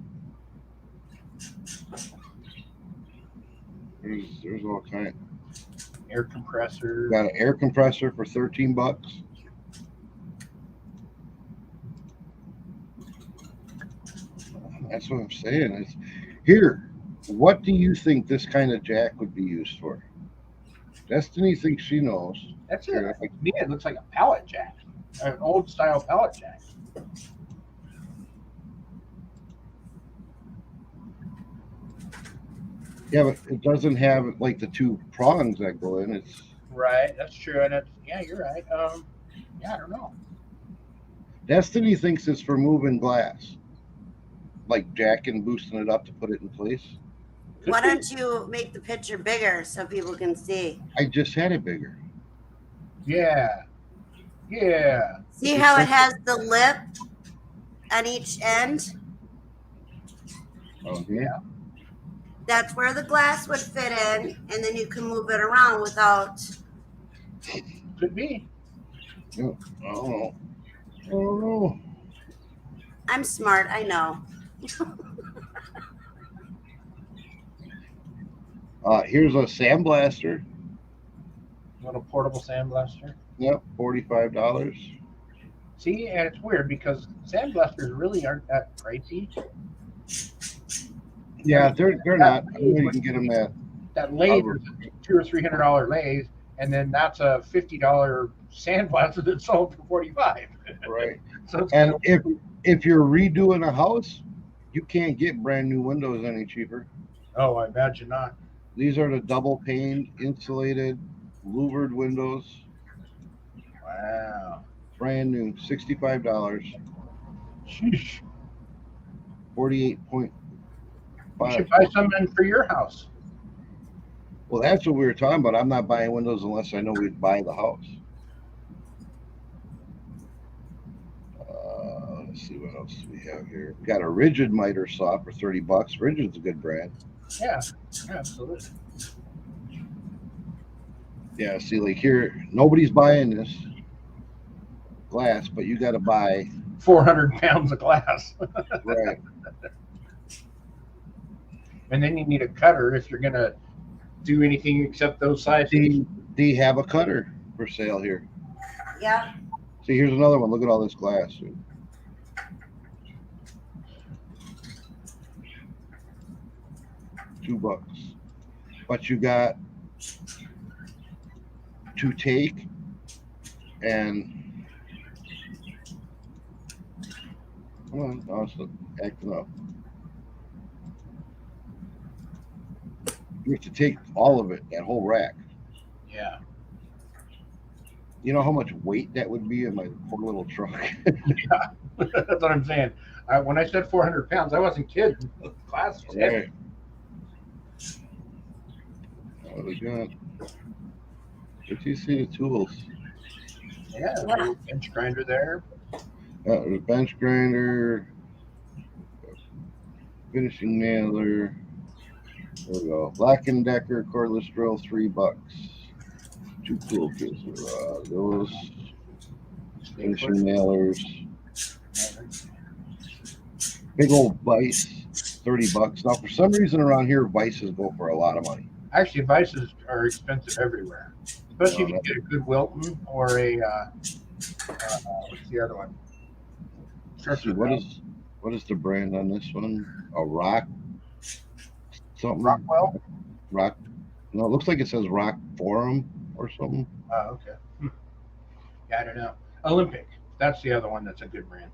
There's all kind. Air compressor. Got an air compressor for $13. That's what I'm saying. It's here. What do you think this kind of jack would be used for? Destiny thinks she knows. That's it. To me, it looks like a pallet jack, an old style pallet jack. Yeah, but it doesn't have like the two prongs that go in. It's Right. That's true. And yeah, you're right. Yeah, I don't know. Destiny thinks it's for moving glass, like jacking, boosting it up to put it in place. Why don't you make the picture bigger so people can see? I just had it bigger. Yeah. Yeah. See how it has the lip on each end? Oh yeah. That's where the glass would fit in, and then you can move it around without. Could be. Oh no. Oh no. I'm smart, I know. Here's a sandblaster. Little portable sandblaster. Yep, $45. See, and it's weird because sandblasters really aren't that pricey. Yeah, they're not. I know you can get them that. That lathe is a $200 or $300 lathe, and then that's a $50 sandblaster that's sold for $45. Right. So And if you're redoing a house, you can't get brand new windows any cheaper. oh, I imagine not. These are the double paned, insulated, louvered windows. Wow. Brand new, $65, Sheesh. 48.5. You should buy something for your house. Well, that's what we were talking about. I'm not buying windows unless I know we'd buy the house. Let's see what else we have here. We got a rigid miter saw for $30. Rigid's a good brand. Yeah, absolutely. Yeah, see, like here, nobody's buying this glass, but you got to buy 400 pounds of glass. right. And then you need a cutter if you're going to do anything except those sizes. They have a cutter for sale here. Yeah. See, here's another one. Look at all this glass. Dude. $2. But you got to take and come on, now it's acting up. You have to take all of it, that whole rack. Yeah. You know how much weight that would be in my poor little truck? Yeah. That's what I'm saying. When I said 400 pounds, I wasn't kidding. The glass was heavy. Right. What we got? Did you see the tools? Yeah. Yeah. Bench grinder there. There's a bench grinder, finishing nailer, There we go. Black and Decker cordless drill, $3. 2 tool kits. Those finishing nailers. Big old vise, $30. Now, for some reason around here, vices go for a lot of money. Actually, vices are expensive everywhere, especially if you get a good Wilton or a what's the other one? Let's see, what is the brand on this one? A Rock something? Rockwell. Rock. No, it looks like it says Rock Forum or something. Oh, okay. Yeah, I don't know. Olympic. That's the other one that's a good brand.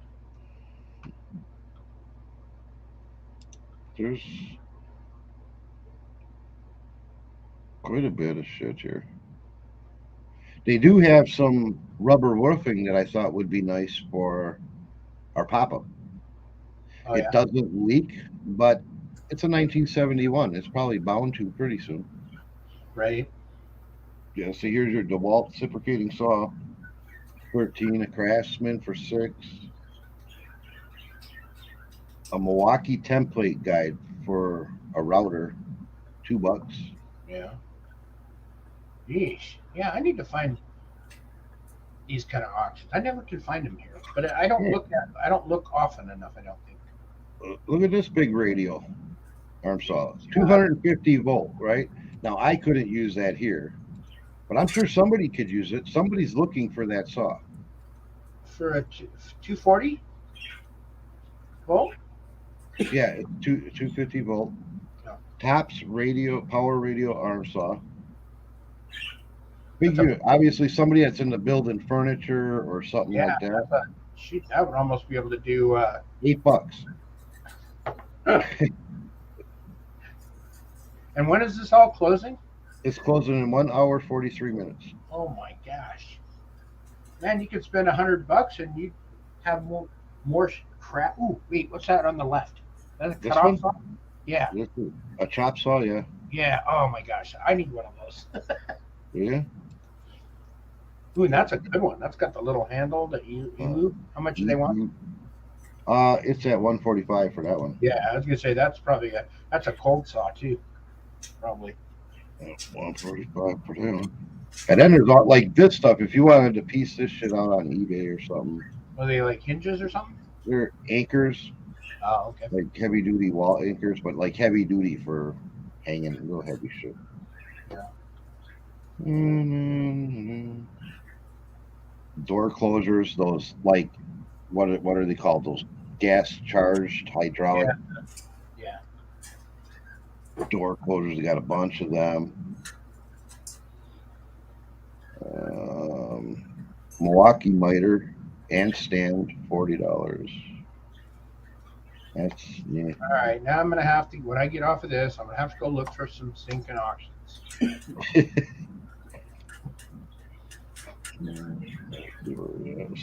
There's quite a bit of shit here. They do have some rubber roofing that I thought would be nice for our pop-up. Oh, It yeah. doesn't leak, but it's a 1971. It's probably bound to pretty soon. Right. Yeah, so here's your Dewalt reciprocating saw, 13. A Craftsman for 6. A Milwaukee template guide for a router, $2. Yeah. Yeesh. Yeah, I need to find these kind of auctions. I never can find them here, but I don't look often enough. I don't think. Look at this big radial arm saw, 250 volt, right? Now I couldn't use that here, but I'm sure somebody could use it. Somebody's looking for that saw. For a 240 volt? Yeah, it's 250 volt. Yeah. Tops power radio arm saw. Big unit. Obviously, somebody that's into building furniture or something like that. Shoot, that would almost be able to do. $8. And when is this all closing? It's closing in 1 hour 43 minutes. Oh my gosh, man! You could spend $100 and you have more crap. Ooh, wait, what's that on the left? That's a This cutoff one? saw? Yeah, This is a chop saw, yeah. yeah. Oh my gosh, I need one of those. Yeah. Ooh, and that's a good one. That's got the little handle that you move. How much do they want? It's at 145 for that one. Yeah, I was gonna say that's probably that's a cold saw too, probably. 145 for that one. And then there's all like this stuff. If you wanted to piece this shit out on eBay or something, Are they like hinges or something? they're anchors, Oh, okay. like heavy duty wall anchors, but like heavy duty for hanging real heavy shit. Yeah. Door closures, those like what are they called? Those gas charged hydraulic Yeah. door closures. They got a bunch of them. Milwaukee miter and stand, $40. That's yeah. All right, now I'm gonna have to. When I get off of this, I'm gonna have to go look for some sinking auctions.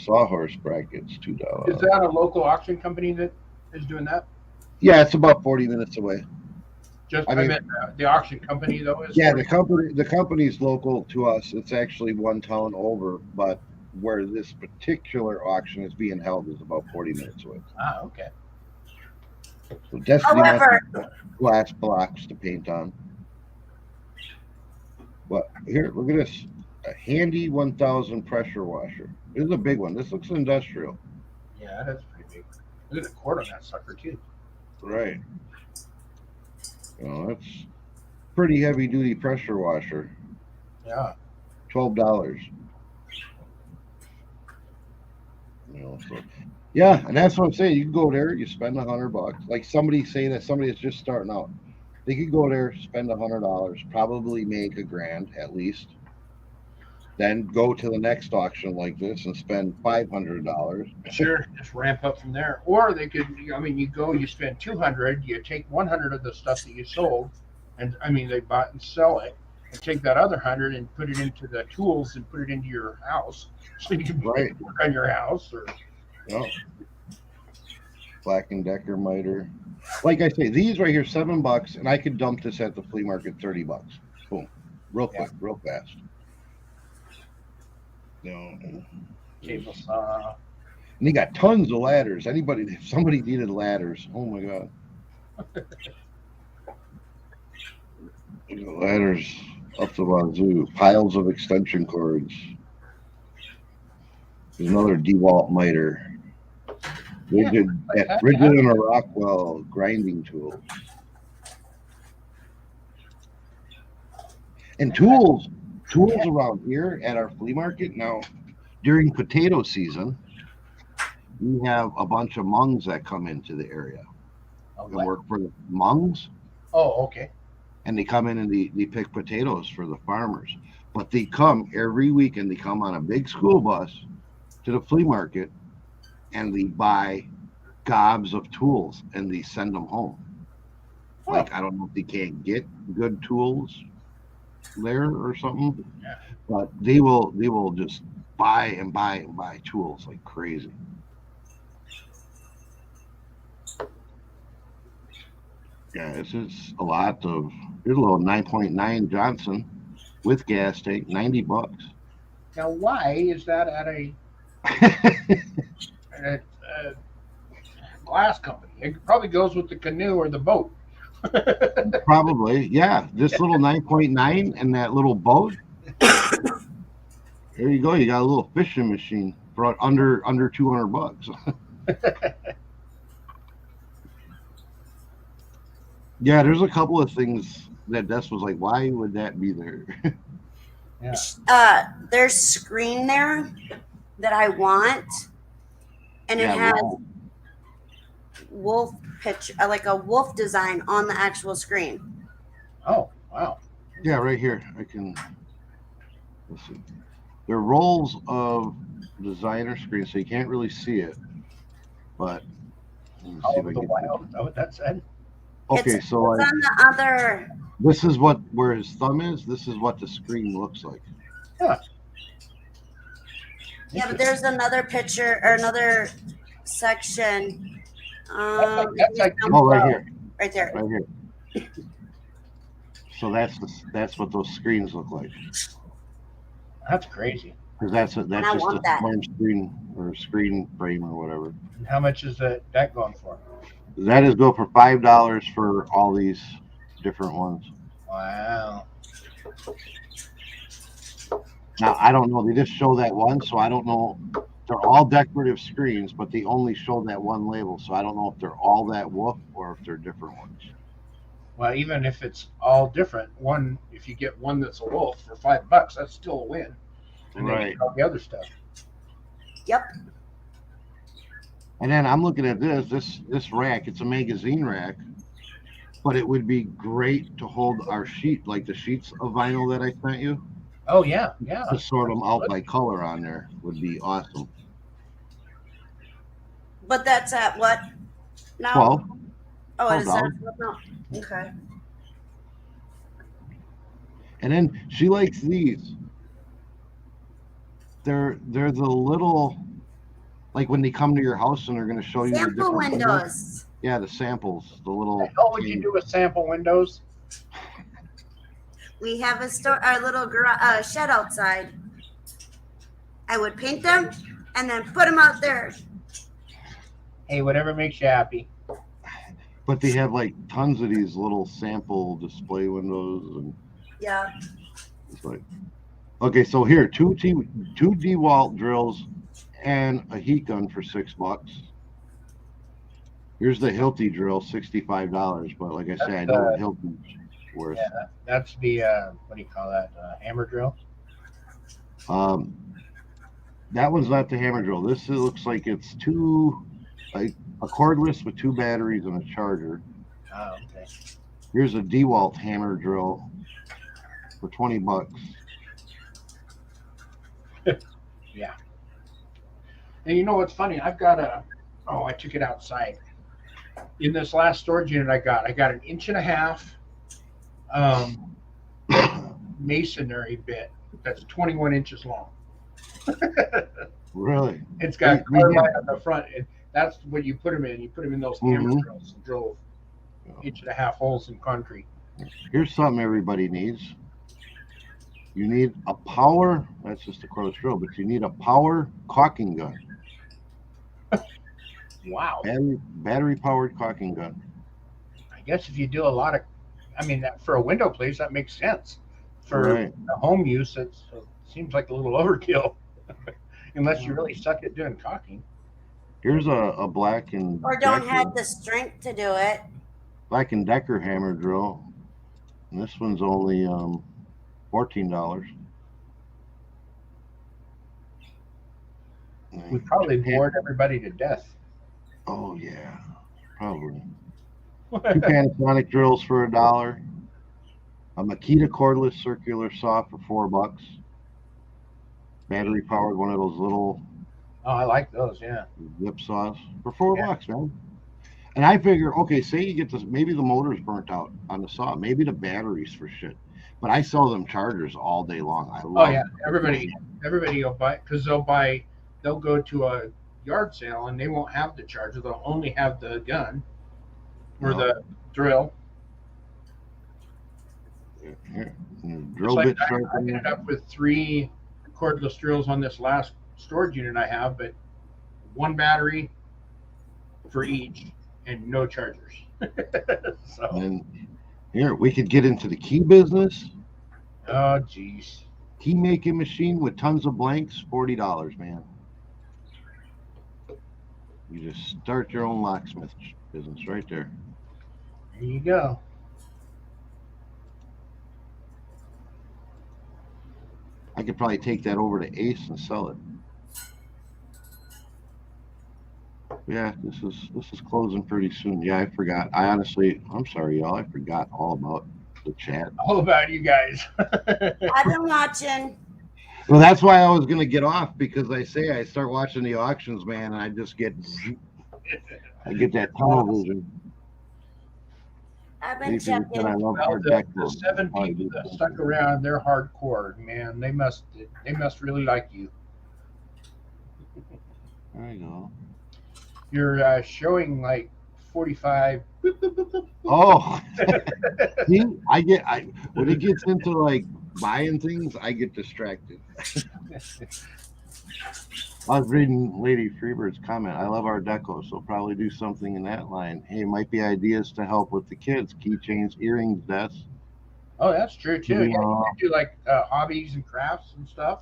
Sawhorse brackets, $2. Is that a local auction company that is doing that? Yeah, it's about 40 minutes away. Just I I mean- meant the auction company though is. Yeah, the company's local to us. It's actually one town over, but where this particular auction is being held is about 40 minutes away. Ah, okay. So Destiny However- wants glass blocks to paint on. But here, look at this. A handy 1000 pressure washer. This is a big one. This looks industrial. Yeah, that's pretty big. Look at the cord on that sucker too. Right. You know, that's pretty heavy duty pressure washer. Yeah. $12. You know, so yeah, and that's what I'm saying. You can go there, you spend $100. Like somebody saying that somebody that's just starting out, they could go there, spend $100, probably make $1,000 at least. Then go to the next auction like this and spend $500. Sure, just ramp up from there. Or they could, I mean, you go, you spend 200, you take 100 of the stuff that you sold, and I mean, they bought and sell it, and take that other 100 and put it into the tools and put it into your house, so you can Right. work on your house. Or You know, Black and Decker miter. Like I say, these right here, $7, and I could dump this at the flea market, $30. Boom, real quick, real fast. You know, table saw. and you got tons of ladders. If somebody needed ladders, oh my god. Ladders up the wazoo. Piles of extension cords. There's another Dewalt miter. Rigid, rigid and a Rockwell grinding tool. And tools around here at our flea market now. During potato season, we have a bunch of Hmongs that come into the area and work for the Hmongs. Oh, okay. And they come in and they pick potatoes for the farmers. But they come every week and they come on a big school bus to the flea market and they buy gobs of tools and they send them home. Oh. Like, I don't know if they can't get good tools there or something, but they will just buy and buy and buy tools like crazy. Yeah, this is a lot of. Here's a little 9.9 Johnson with gas tank, $90. Now, why is that at a glass company? It probably goes with the canoe or the boat. Probably, yeah. This little 9.9 and that little boat. There you go. You got a little fishing machine for under $200. Yeah, there's a couple of things that Des was like, why would that be there? There's screen there that I want, and it has wolf picture, like a wolf design on the actual screen. Oh, wow. Yeah, right here. I can. Let's see. They're rolls of designer screen, so you can't really see it. But let me see if I can. Wild. Oh, that said. Okay, so it's on the other. This is where his thumb is. This is what the screen looks like. Huh. Yeah, but there's another picture or another section. That's like right here. Right there. Right here. So that's what those screens look like. That's crazy. Because that's just a smart screen or screen frame or whatever. And how much is that going for? That is go for $5 for all these different ones. Wow. Now I don't know. They just show that one, so I don't know. They're all decorative screens, but they only show that one label, so I don't know if they're all that wolf or if they're different ones. Well, even if it's all different, if you get one that's a wolf for $5, that's still a win. And then you get all the other stuff. Yep. And then I'm looking at this rack. It's a magazine rack, but it would be great to hold our sheet, like the sheets of vinyl that I sent you. Oh yeah. To sort them out by color on there would be awesome. But that's at what now? 12. Oh, it is $12. no. Okay. And then she likes these. They're the little, like when they come to your house and they're going to show you the sample different windows. Yeah, the samples, the little. What the hell would you do with sample windows? We have our little shed outside. I would paint them and then put them out there. Hey, whatever makes you happy. But they have like tons of these little sample display windows, and Yeah. it's like, okay, so here two Dewalt drills and a heat gun for $6. Here's the Hilti drill, $65. But like I said, I know what Hilti's worth. Yeah, that's the what do you call that? Hammer drill. That one's not the hammer drill. This looks like it's a cordless with 2 batteries and a charger. Oh, okay. Here's a Dewalt hammer drill for $20. Yeah. And you know what's funny? I've got I took it outside. In this last storage unit I got an 1.5 inch masonry bit that's 21 inches long. Really? It's got carbide on the front. And that's what you put them in. You put them in those hammer drills and drill 1.5 holes in concrete. Here's something everybody needs. You need a power, that's just a cordless drill, but you need a power caulking gun. Wow. Battery powered caulking gun. I guess if you do a lot of I mean, that for a window place, that makes sense. For Right. the home use, it seems like a little overkill, unless you really suck at doing caulking. Here's a Black and Or don't Decker, have the strength to do it. Black and Decker hammer drill. And this one's only $14. We probably bored everybody to death. Oh yeah, probably. Two Panasonic drills for $1. A Makita cordless circular saw for $4. Battery powered, one of those little Oh, I like those. Yeah. zip saws for $4, Yeah. man. And I figure, okay, say you get this, maybe the motor's burnt out on the saw, maybe the batteries for shit. But I sell them chargers all day long. I Oh love yeah. Everybody will buy because they'll go to a yard sale and they won't have the charger. They'll only have the gun or the drill. Here, It's drill like bit I sharpener. ended up with 3 cordless drills on this last storage unit I have, but 1 battery for each and no chargers. So, And here, we could get into the key business. oh geez. Key making machine with tons of blanks, $40, man. You just start your own locksmith business right there. There you go. I could probably take that over to Ace and sell it. Yeah, this is closing pretty soon. Yeah, I forgot. I'm sorry, y'all. I forgot all about the chat. All about you guys. I've been watching. Well, that's why I was gonna get off, because I start watching the auctions, man, and I get that tunnel vision. I've been Nathan said I checking. love Well, hard the deck 7 people that stuck around, they're hardcore, man. They must really like you. There you go. You're showing like 45. Oh, see, when it gets into like buying things, I get distracted. I was reading Lady Freebird's comment. I love Art Deco, so probably do something in that line. Hey, might be ideas to help with the kids. Keychains, earrings, desks. Oh, that's true too. Yeah, Yeah. you can do like hobbies and crafts and stuff.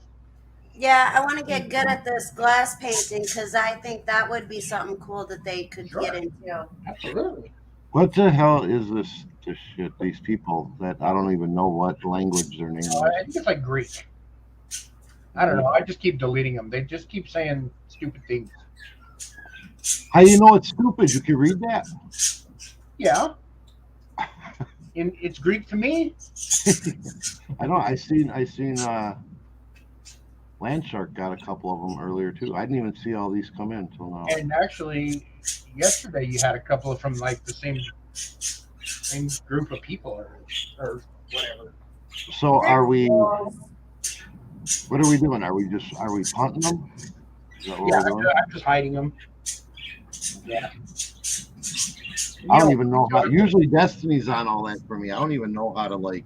Yeah, I want to get good at this glass painting because I think that would be something cool that they could Sure. get into. Absolutely. What the hell is this shit? These people that I don't even know what language their name is. I think it's like Greek. I don't know. I just keep deleting them. They just keep saying stupid things. How do you know it's stupid? You can read that. Yeah. It's Greek to me. I know. I seen Landshark got a couple of them earlier too. I didn't even see all these come in until now. And actually, yesterday you had a couple from like the same group of people or whatever. So what are we doing? Are we punting them? Is that what Yeah, we're doing? I'm just hiding them. Yeah. I don't even know how. Usually Destiny's on all that for me. I don't even know how to like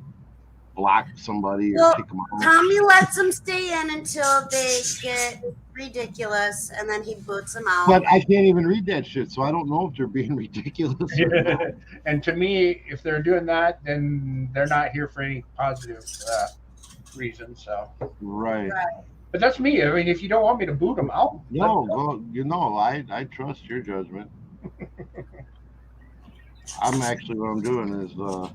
block somebody or Well, kick them out. Tommy lets them stay in until they get ridiculous, and then he boots them out. But I can't even read that shit, so I don't know if they're being ridiculous or not. And to me, if they're doing that, then they're not here for any positive reason. So, Right. but that's me. I mean, if you don't want me to boot them out, I trust your judgment. I'm actually, what I'm doing is the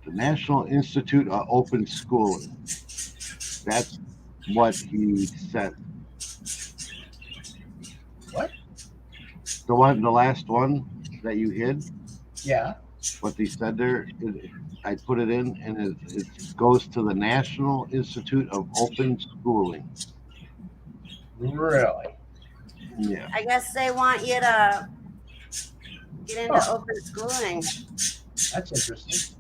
National Institute of Open Schooling. That's what he said. What? The last one that you hid, Yeah. what he said there, I put it in, and it goes to the National Institute of Open Schooling. Really? Yeah. I guess they want you to get into open schooling. That's interesting.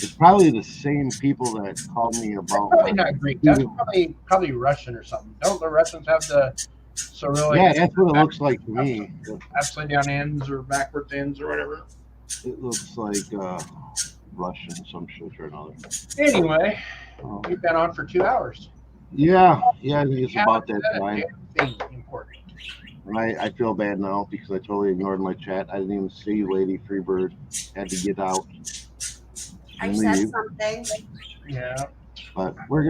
It's probably the same people that called me about. Probably not Greek. That's probably Russian or something. Don't the Russians have the Cyrillic? Yeah, that's what it looks like to me. Upside down ends or backwards ends or whatever. It looks like Russian, some shit or another. Anyway, we've been on for 2 hours. Yeah, I think it's about that time. Thing important. I feel bad now because I totally ignored my chat. I didn't even see Lady Freebird had to get out I and said leave. something. Yeah. But we're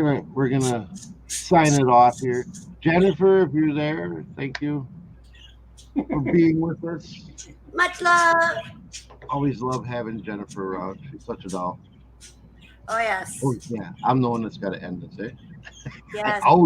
gonna sign it off here. Jennifer, if you're there, thank you for being with us. Much love. Always love having Jennifer around. She's such a doll. Oh yes. Oh yeah, I'm the one that's got to end this. Eh? Yes. I always